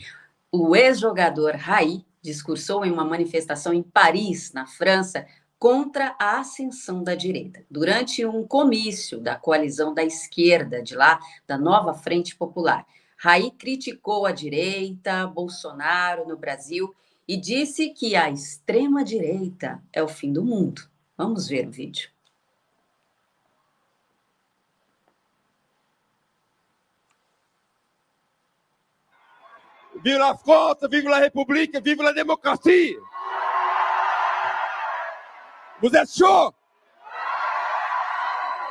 O ex-jogador Raí discursou em uma manifestação em Paris, na França, contra a ascensão da direita. Durante um comício da coalizão da esquerda de lá, da Nova Frente Popular, Raí criticou a direita, Bolsonaro no Brasil e disse que a extrema-direita é o fim do mundo. Vamos ver o vídeo.
Vive la France, vive la République, vive la démocratie. Vous êtes chaud?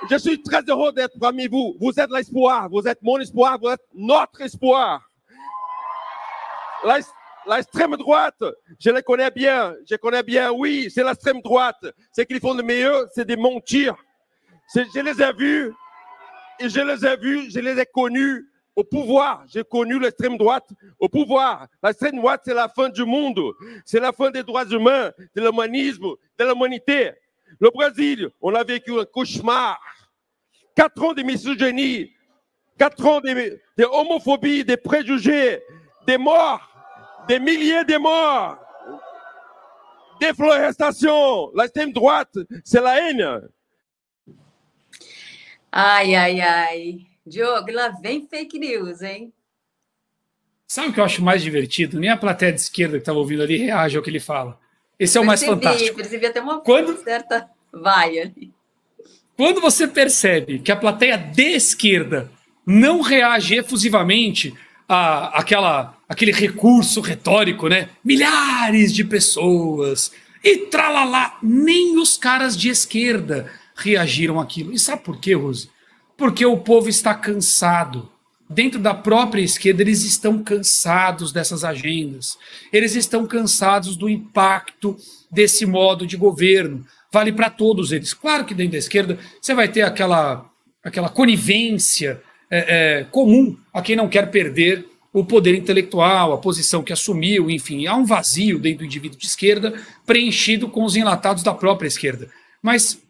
Je suis très heureux d'être parmi vous. Vous êtes l'espoir, vous êtes mon espoir, vous êtes notre espoir. L'extrême droite, je les connais bien, oui, c'est l'extrême droite. Ce qu'ils font de meilleur, c'est de mentir. Je les ai vus, et je les ai connus. Au pouvoir, j'ai connu l'extrême droite au pouvoir. L'extrême droite, c'est la fin du monde. C'est la fin des droits humains, de l'humanisme, de l'humanité. Le Brésil, on a vécu un cauchemar. 4 ans de misogynie, 4 ans de homophobie, de préjugés, des morts, des milliers de morts, déforestation. L'extrême droite, c'est la haine.
Ai, ai, ai. Diogo, lá vem fake news, hein?
Sabe o que eu acho mais divertido? Nem a plateia de esquerda que estava ouvindo ali reage ao que ele fala. Esse é o mais fantástico.
Percebi até uma certa vai ali.
Quando você percebe que a plateia de esquerda não reage efusivamente àquele recurso retórico, né? Milhares de pessoas e tralalá, nem os caras de esquerda reagiram àquilo. E sabe por quê, Rose? Porque o povo está cansado. Dentro da própria esquerda, eles estão cansados dessas agendas. Eles estão cansados do impacto desse modo de governo. Vale para todos eles. Claro que dentro da esquerda você vai ter aquela conivência comum a quem não quer perder o poder intelectual, a posição que assumiu, enfim. Há um vazio dentro do indivíduo de esquerda preenchido com os enlatados da própria esquerda. Mas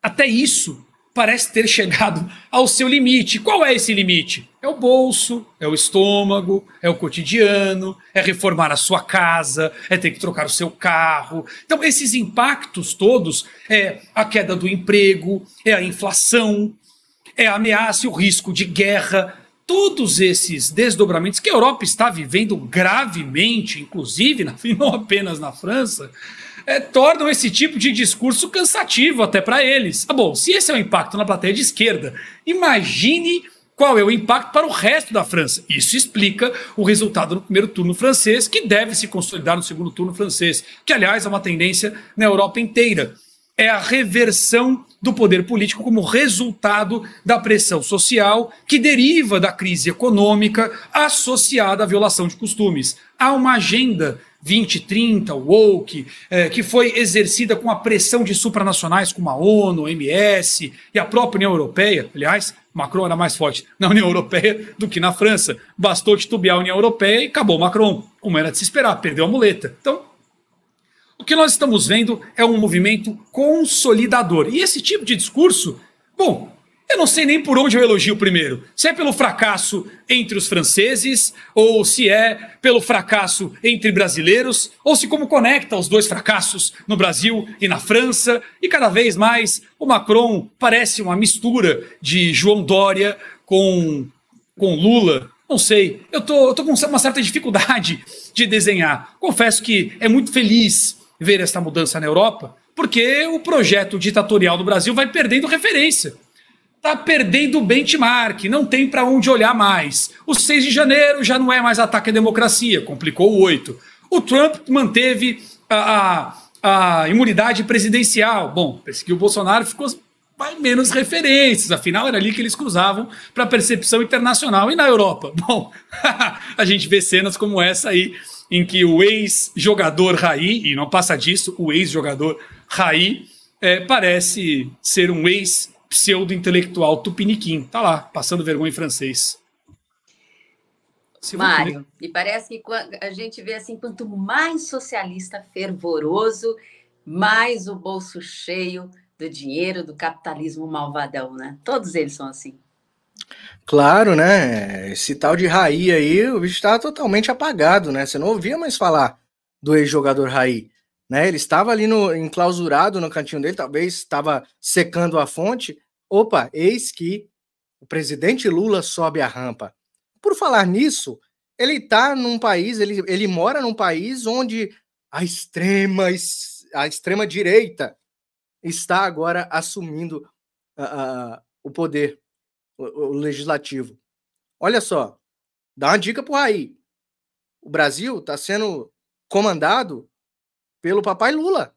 até isso parece ter chegado ao seu limite. Qual é esse limite? É o bolso, é o estômago, é o cotidiano, é reformar a sua casa, é ter que trocar o seu carro. Então, esses impactos todos, é a queda do emprego, é a inflação, é a ameaça e o risco de guerra. Todos esses desdobramentos que a Europa está vivendo gravemente, inclusive, e não apenas na França, tornam esse tipo de discurso cansativo até para eles. Bom, se esse é o impacto na plateia de esquerda, imagine qual é o impacto para o resto da França. Isso explica o resultado no primeiro turno francês, que deve se consolidar no segundo turno francês, que, aliás, é uma tendência na Europa inteira. é a reversão do poder político como resultado da pressão social que deriva da crise econômica associada à violação de costumes. Há uma agenda 2030, woke, que foi exercida com a pressão de supranacionais como a ONU, a OMS e a própria União Europeia. Aliás, Macron era mais forte na União Europeia do que na França. Bastou titubear a União Europeia e acabou Macron, como era de se esperar, perdeu a muleta. Então, o que nós estamos vendo é um movimento consolidador. E esse tipo de discurso, bom, eu não sei nem por onde eu elogio primeiro. Se é pelo fracasso entre os franceses, ou se é pelo fracasso entre brasileiros, ou se como conecta os dois fracassos no Brasil e na França. E cada vez mais o Macron parece uma mistura de João Dória com Lula. Não sei, eu tô com uma certa dificuldade de desenhar. Confesso que é muito feliz ver esta mudança na Europa, porque o projeto ditatorial do Brasil vai perdendo referência. Está perdendo o benchmark, não tem para onde olhar mais. O 6 de janeiro já não é mais ataque à democracia, complicou o 8. O Trump manteve a imunidade presidencial. Bom, perseguiu o Bolsonaro, ficou menos referências, afinal era ali que eles cruzavam para a percepção internacional. E na Europa? Bom, a gente vê cenas como essa aí, em que o ex-jogador Raí, e não passa disso, o ex-jogador Raí, parece ser um ex-pseudo-intelectual tupiniquim. Tá lá, passando vergonha em francês.
Mário, e parece que a gente vê assim, quanto mais socialista fervoroso, mais o bolso cheio do dinheiro, do capitalismo malvadão, né? Todos eles são assim.
Claro, né? Esse tal de Raí aí, o bicho estava totalmente apagado, né? Você não ouvia mais falar do ex-jogador Raí, né? Ele estava ali enclausurado no cantinho dele, talvez estava secando a fonte. Opa, eis que o presidente Lula sobe a rampa. Por falar nisso, ele está num país, ele mora num país onde a extrema direita está agora assumindo o poder, o legislativo. Olha só, dá uma dica pro Raí. O Brasil está sendo comandado pelo papai Lula.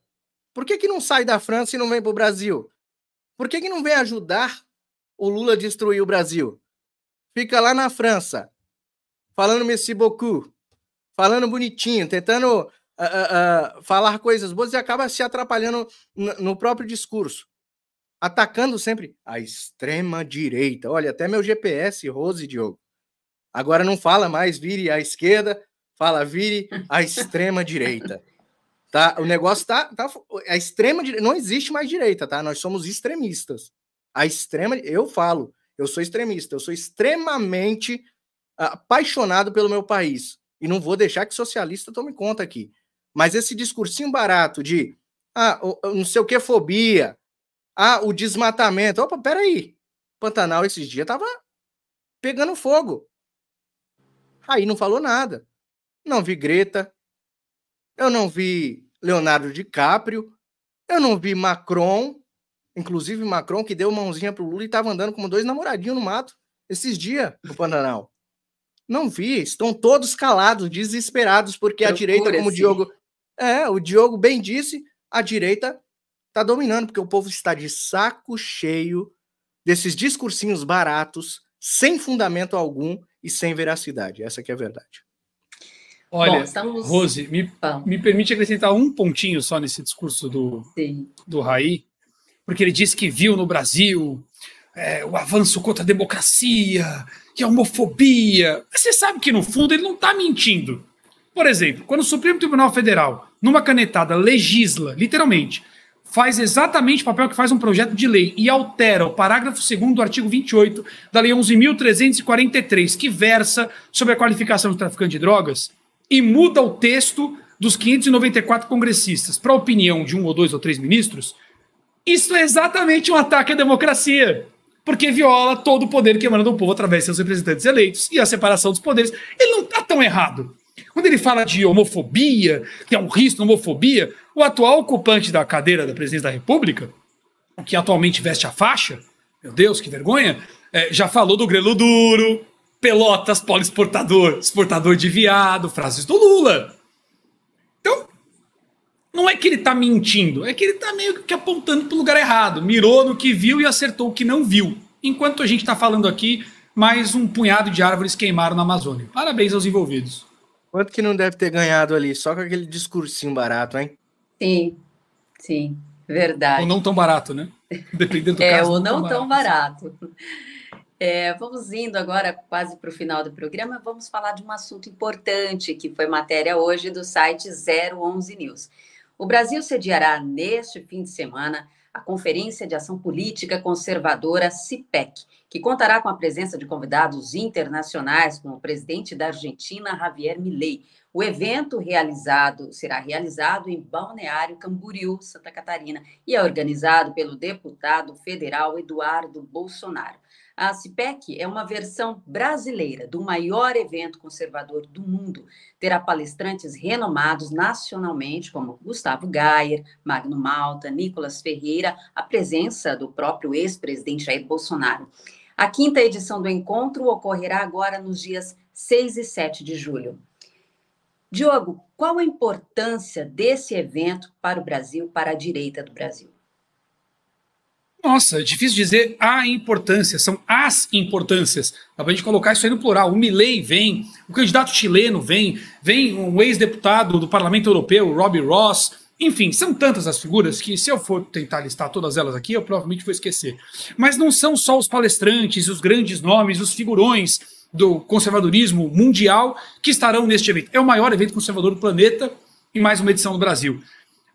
Por que não sai da França e não vem pro Brasil? Por que não vem ajudar o Lula a destruir o Brasil? Fica lá na França, falando merci beaucoup, falando bonitinho, tentando falar coisas boas e acaba se atrapalhando no próprio discurso, atacando sempre a extrema-direita. Olha, até meu GPS, Rose, Diogo, agora não fala mais vire à esquerda, fala vire à extrema-direita. Tá? O negócio tá a extrema-direita, não existe mais direita, tá? Nós somos extremistas. Eu sou extremista, eu sou extremamente apaixonado pelo meu país e não vou deixar que socialista tome conta aqui. Mas esse discursinho barato de não sei o que fobia, o desmatamento. Opa, peraí. Pantanal esses dias tava pegando fogo. Aí não falou nada. Não vi Greta. Eu não vi Leonardo DiCaprio. Eu não vi Macron. Inclusive Macron que deu mãozinha pro Lula e tava andando como dois namoradinhos no mato esses dias no Pantanal. Não vi. Estão todos calados, desesperados, porque a direita, como o Diogo bem disse, a direita está dominando, porque o povo está de saco cheio desses discursinhos baratos, sem fundamento algum e sem veracidade. Essa que é a verdade.
Olha, Rose, me permite acrescentar um pontinho só nesse discurso do Raí, porque ele disse que viu no Brasil o avanço contra a democracia, que a homofobia. Mas você sabe que, no fundo, ele não está mentindo. Por exemplo, quando o Supremo Tribunal Federal, numa canetada, legisla, literalmente, faz exatamente o papel que faz um projeto de lei e altera o parágrafo 2º do artigo 28 da Lei 11.343, que versa sobre a qualificação de traficante de drogas, e muda o texto dos 594 congressistas para a opinião de 1 ou 2 ou 3 ministros, isso é exatamente um ataque à democracia, porque viola todo o poder que emana do povo através de seus representantes eleitos e a separação dos poderes. Ele não está tão errado. Quando ele fala de homofobia, que é um risco de homofobia, o atual ocupante da cadeira da presidência da República, que atualmente veste a faixa, meu Deus, que vergonha, já falou do grelo duro, Pelotas, polo exportador de viado, frases do Lula. Então, Não é que ele está mentindo, é que ele está meio que apontando para o lugar errado. Mirou no que viu e acertou o que não viu. Enquanto a gente está falando aqui, mais um punhado de árvores queimaram na Amazônia. Parabéns aos envolvidos.
Quanto que não deve ter ganhado ali, só com aquele discursinho barato, hein?
Sim, sim, verdade.
Ou não tão barato, né? Dependendo do caso.
Ou não tão barato. Vamos indo agora quase para o final do programa, vamos falar de um assunto importante, que foi matéria hoje do site 011 News. O Brasil sediará neste fim de semana a Conferência de Ação Política Conservadora CIPEC, que contará com a presença de convidados internacionais, como o presidente da Argentina, Javier Milei. O evento será realizado em Balneário Camboriú, Santa Catarina, e é organizado pelo deputado federal Eduardo Bolsonaro. A CIPEC é uma versão brasileira do maior evento conservador do mundo. Terá palestrantes renomados nacionalmente, como Gustavo Gayer, Magno Malta, Nicolas Ferreira, a presença do próprio ex-presidente Jair Bolsonaro. A 5ª edição do encontro ocorrerá agora nos dias 6 e 7 de julho. Diogo, qual a importância desse evento para o Brasil, para a direita do Brasil?
Nossa, é difícil dizer a importância, são as importâncias. Dá pra gente colocar isso aí no plural. O Milei vem, o candidato chileno vem um ex-deputado do Parlamento Europeu, Robbie Ross. Enfim, são tantas as figuras que, se eu for tentar listar todas elas aqui, eu provavelmente vou esquecer. Mas não são só os palestrantes, os grandes nomes, os figurões do conservadorismo mundial que estarão neste evento. É o maior evento conservador do planeta e mais uma edição do Brasil.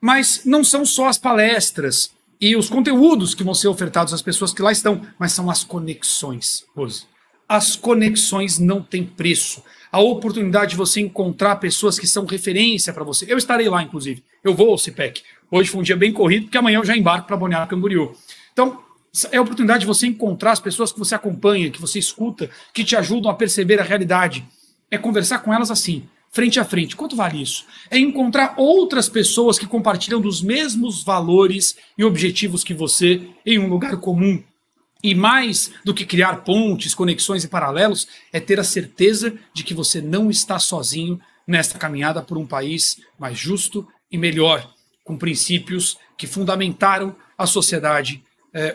Mas não são só as palestras e os conteúdos que vão ser ofertados às pessoas que lá estão, mas são as conexões, Rose. As conexões não têm preço. A oportunidade de você encontrar pessoas que são referência para você. Eu estarei lá, inclusive. Eu vou ao CIPEC. Hoje foi um dia bem corrido, porque amanhã eu já embarco para Balneário Camboriú. Então, é a oportunidade de você encontrar as pessoas que você acompanha, que você escuta, que te ajudam a perceber a realidade. É conversar com elas assim, frente a frente. Quanto vale isso? É encontrar outras pessoas que compartilham dos mesmos valores e objetivos que você em um lugar comum. E mais do que criar pontes, conexões e paralelos, é ter a certeza de que você não está sozinho nesta caminhada por um país mais justo e melhor, com princípios que fundamentaram a sociedade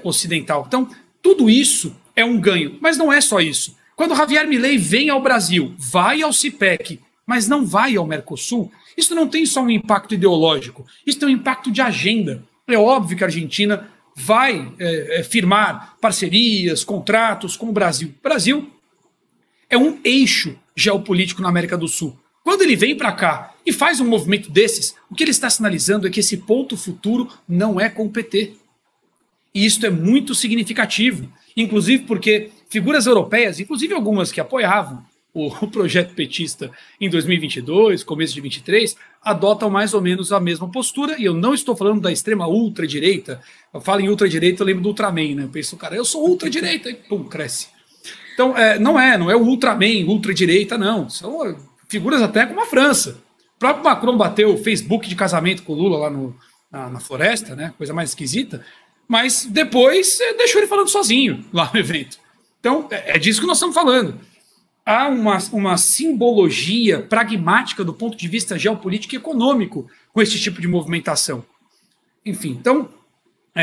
ocidental. Então, tudo isso é um ganho, mas não é só isso. Quando Javier Milei vem ao Brasil, vai ao CIPEC, mas não vai ao Mercosul, isso não tem só um impacto ideológico, isso tem um impacto de agenda. É óbvio que a Argentina vai firmar parcerias, contratos com o Brasil. O Brasil é um eixo geopolítico na América do Sul. Quando ele vem para cá e faz um movimento desses, o que ele está sinalizando é que esse ponto futuro não é com o PT. E isso é muito significativo, inclusive porque figuras europeias, inclusive algumas que apoiavam o projeto petista em 2022, começo de 2023, adotam mais ou menos a mesma postura, e eu não estou falando da extrema ultradireita. Eu falo em ultradireita, eu lembro do Ultraman, né? Eu penso, cara, eu sou ultradireita, e pum, cresce. Então, não é o Ultraman, ultradireita, não. São figuras até como a França. O próprio Macron bateu o Facebook de casamento com o Lula lá na floresta, né? Coisa mais esquisita, mas depois deixou ele falando sozinho lá no evento. Então, é disso que nós estamos falando. Há uma simbologia pragmática do ponto de vista geopolítico e econômico com esse tipo de movimentação. Enfim, então,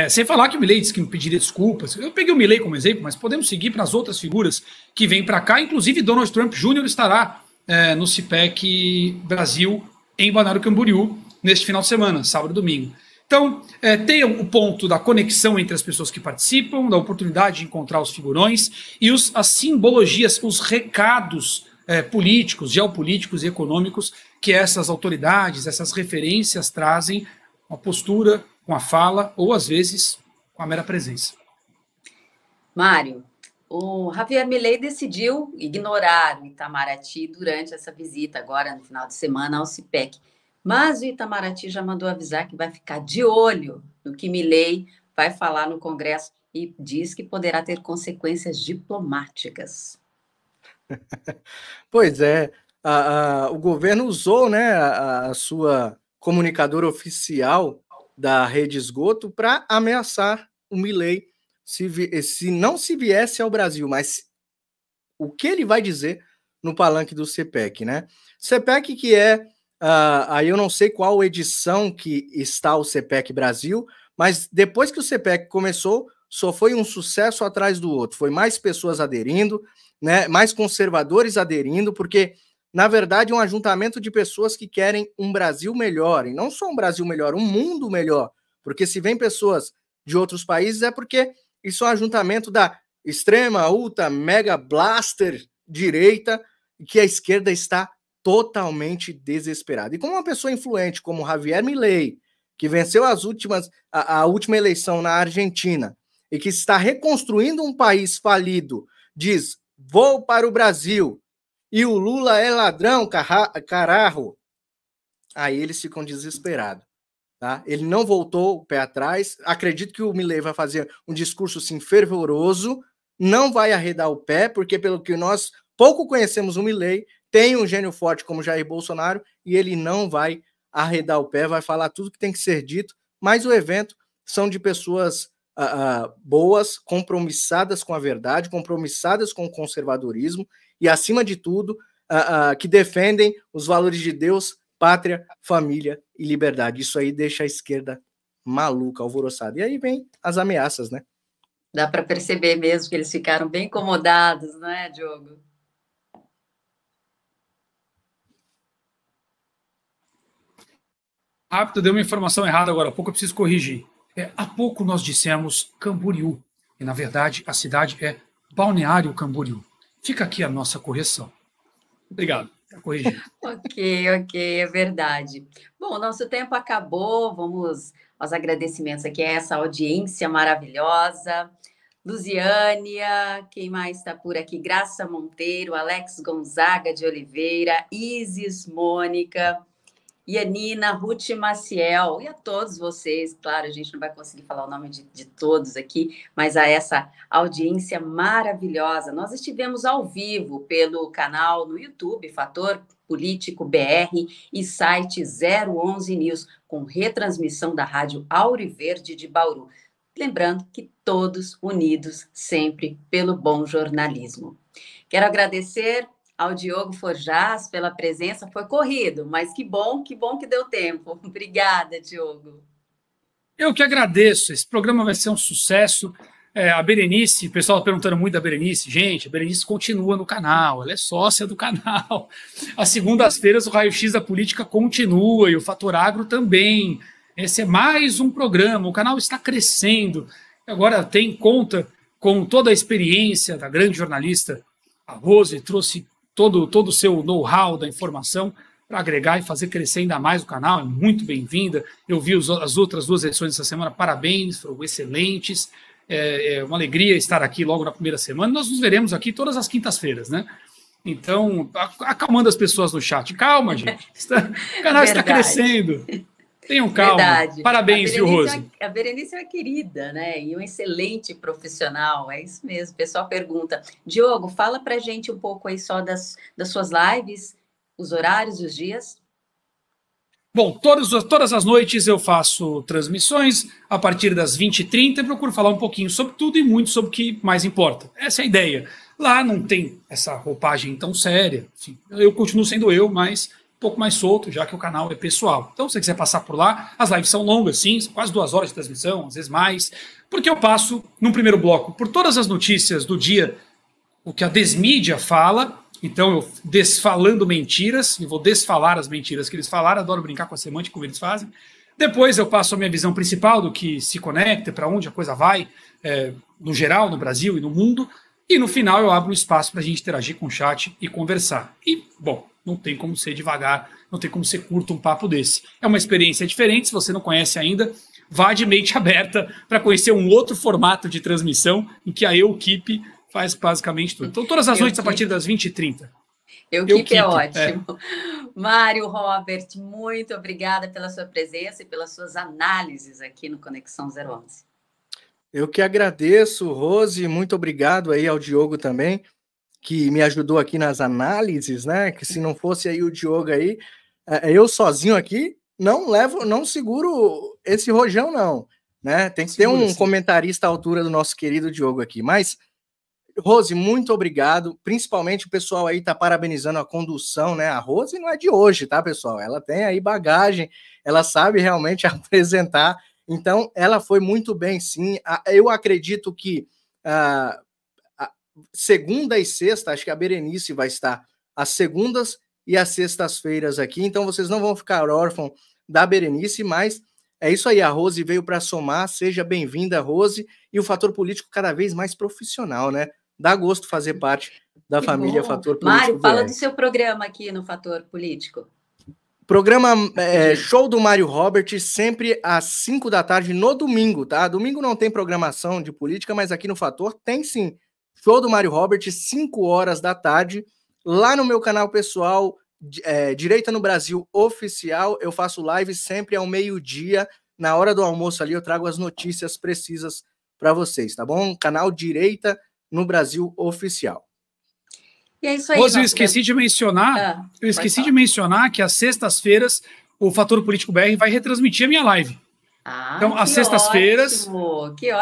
sem falar que o Milei disse que me pediria desculpas. Eu peguei o Milei como exemplo, mas podemos seguir para as outras figuras que vêm para cá. Inclusive, Donald Trump Jr. estará no CIPEC Brasil, em Balneário Camboriú, neste final de semana, sábado e domingo. Então, tem o ponto da conexão entre as pessoas que participam, da oportunidade de encontrar os figurões e as simbologias, os recados políticos, geopolíticos e econômicos que essas autoridades, essas referências trazem com a postura, com a fala ou, às vezes, com a mera presença.
Mário, o Javier Milei decidiu ignorar o Itamaraty durante essa visita agora no final de semana ao CIPEC. Mas o Itamaraty já mandou avisar que vai ficar de olho no que Milei vai falar no Congresso e diz que poderá ter consequências diplomáticas.
Pois é, o governo usou, né, a sua comunicadora oficial da Rede Esgoto para ameaçar o Milei se não se viesse ao Brasil, mas o que ele vai dizer no palanque do CIPEC, né? CIPEC que é aí eu não sei qual edição que está o CPEC Brasil, mas depois que o CPEC começou, só foi um sucesso atrás do outro. Foi mais pessoas aderindo, né, mais conservadores aderindo, porque, na verdade, é um ajuntamento de pessoas que querem um Brasil melhor, e não só um Brasil melhor, um mundo melhor, porque se vem pessoas de outros países é porque isso é um ajuntamento da extrema, ultra, mega blaster direita, que a esquerda está totalmente desesperada. E como uma pessoa influente como Javier Milei, que venceu a última eleição na Argentina e que está reconstruindo um país falido, diz, vou para o Brasil, e o Lula é ladrão, cararro, aí eles ficam desesperados. Tá? Ele não voltou o pé atrás, acredito que o Milei vai fazer um discurso assim, fervoroso, não vai arredar o pé, porque pelo que nós pouco conhecemos o Milei, tem um gênio forte como Jair Bolsonaro, e ele não vai arredar o pé, vai falar tudo que tem que ser dito, mas o evento são de pessoas boas, compromissadas com a verdade, compromissadas com o conservadorismo, e acima de tudo, que defendem os valores de Deus, pátria, família e liberdade. Isso aí deixa a esquerda maluca, alvoroçada. E aí vem as ameaças, né?
Dá para perceber mesmo que eles ficaram bem incomodados, não é, Diogo?
Rápido, deu uma informação errada agora há pouco, eu preciso corrigir. Há pouco nós dissemos Camboriú, e na verdade a cidade é Balneário Camboriú. Fica aqui a nossa correção. Obrigado, está corrigido.
Ok, é verdade. Bom, nosso tempo acabou, vamos aos agradecimentos aqui a essa audiência maravilhosa. Luziânia, quem mais está por aqui? Graça Monteiro, Alex Gonzaga de Oliveira, Isis Mônica, Yanina, Ruth Maciel, e a todos vocês, claro, a gente não vai conseguir falar o nome de todos aqui, mas a essa audiência maravilhosa. Nós estivemos ao vivo pelo canal no YouTube, Fator Político BR, e site 011 News, com retransmissão da Rádio Auriverde de Bauru. Lembrando que todos unidos sempre pelo bom jornalismo. Quero agradecer ao Diogo Forjás pela presença, foi corrido, mas que bom que deu tempo. Obrigada, Diogo.
Eu que agradeço, esse programa vai ser um sucesso. A Berenice, o pessoal perguntando muito da Berenice, gente, a Berenice continua no canal, ela é sócia do canal. Às segundas-feiras o Raio-X da Política continua e o Fator Agro também. Esse é mais um programa, o canal está crescendo. Agora tem conta com toda a experiência da grande jornalista, a Rose trouxe todo o seu know-how da informação para agregar e fazer crescer ainda mais o canal, é muito bem-vinda. Eu vi as outras 2 edições dessa semana, parabéns, foram excelentes. É uma alegria estar aqui logo na primeira semana. Nós nos veremos aqui todas as quintas-feiras, né? Então, acalmando as pessoas no chat. Calma, gente. O canal está crescendo. Tenham calma.
Verdade.
Parabéns, viu, Rose?
A Berenice é uma querida, né? E um excelente profissional. É isso mesmo. O pessoal pergunta. Diogo, fala pra gente um pouco aí só das suas lives, os horários, os dias.
Bom, todas as noites eu faço transmissões a partir das 20h30 e procuro falar um pouquinho sobre tudo e muito sobre o que mais importa. Essa é a ideia. Lá não tem essa roupagem tão séria. Enfim, eu continuo sendo eu, mas pouco mais solto, já que o canal é pessoal. Então, se você quiser passar por lá, as lives são longas, sim, são quase 2 horas de transmissão, às vezes mais, porque eu passo, num primeiro bloco, por todas as notícias do dia, o que a desmídia fala, então eu desfalando mentiras, e vou desfalar as mentiras que eles falaram, adoro brincar com a semântica como eles fazem. Depois eu passo a minha visão principal do que se conecta, para onde a coisa vai, no geral, no Brasil e no mundo, e no final eu abro um espaço para a gente interagir com o chat e conversar. E, bom, não tem como ser devagar, não tem como ser curto um papo desse. É uma experiência diferente, se você não conhece ainda, vá de mente aberta para conhecer um outro formato de transmissão em que a Equipe faz basicamente tudo. Então, todas as noites a partir das 20h30.
Equipe é ótimo. Mário Robert, muito obrigada pela sua presença e pelas suas análises aqui no Conexão 011.
Eu que agradeço, Rose, muito obrigado aí ao Diogo também, que me ajudou aqui nas análises, né? Que se não fosse aí o Diogo aí, eu sozinho aqui não seguro esse rojão, não, né? Tem que ter um comentarista à altura do nosso querido Diogo aqui. Mas Rose, muito obrigado. Principalmente o pessoal aí tá parabenizando a condução, né? A Rose não é de hoje, tá, pessoal? Ela tem aí bagagem, ela sabe realmente apresentar. Então, ela foi muito bem, sim. Eu acredito que segunda e sexta, acho que a Berenice vai estar às segundas e às sextas-feiras aqui. Então, vocês não vão ficar órfãos da Berenice, mas é isso aí. A Rose veio para somar. Seja bem-vinda, Rose. E o Fator Político cada vez mais profissional, né? Dá gosto fazer parte da família Fator Político.
Mário, fala do seu programa aqui no Fator Político.
Programa Show do Mário Robert, sempre às 5 da tarde no domingo, tá? Domingo não tem programação de política, mas aqui no Fator tem sim. Show do Mário Robert, 5 horas da tarde. Lá no meu canal pessoal, Direita no Brasil Oficial, eu faço live sempre ao meio-dia. Na hora do almoço ali, eu trago as notícias precisas para vocês, tá bom? Canal Direita no Brasil Oficial.
E é isso aí.
Rose, eu esqueci de mencionar, que às sextas-feiras o Fator Político BR vai retransmitir a minha live. Então, às sextas-feiras,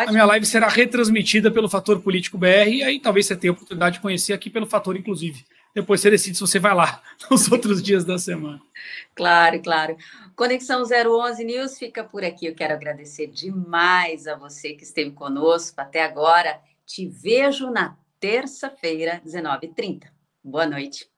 a minha live será retransmitida pelo Fator Político BR, e aí talvez você tenha a oportunidade de conhecer aqui pelo Fator, inclusive. Depois você decide se você vai lá nos outros dias da semana.
Claro, claro. Conexão 011 News fica por aqui. Eu quero agradecer demais a você que esteve conosco até agora. Te vejo na terça-feira, 19h30. Boa noite.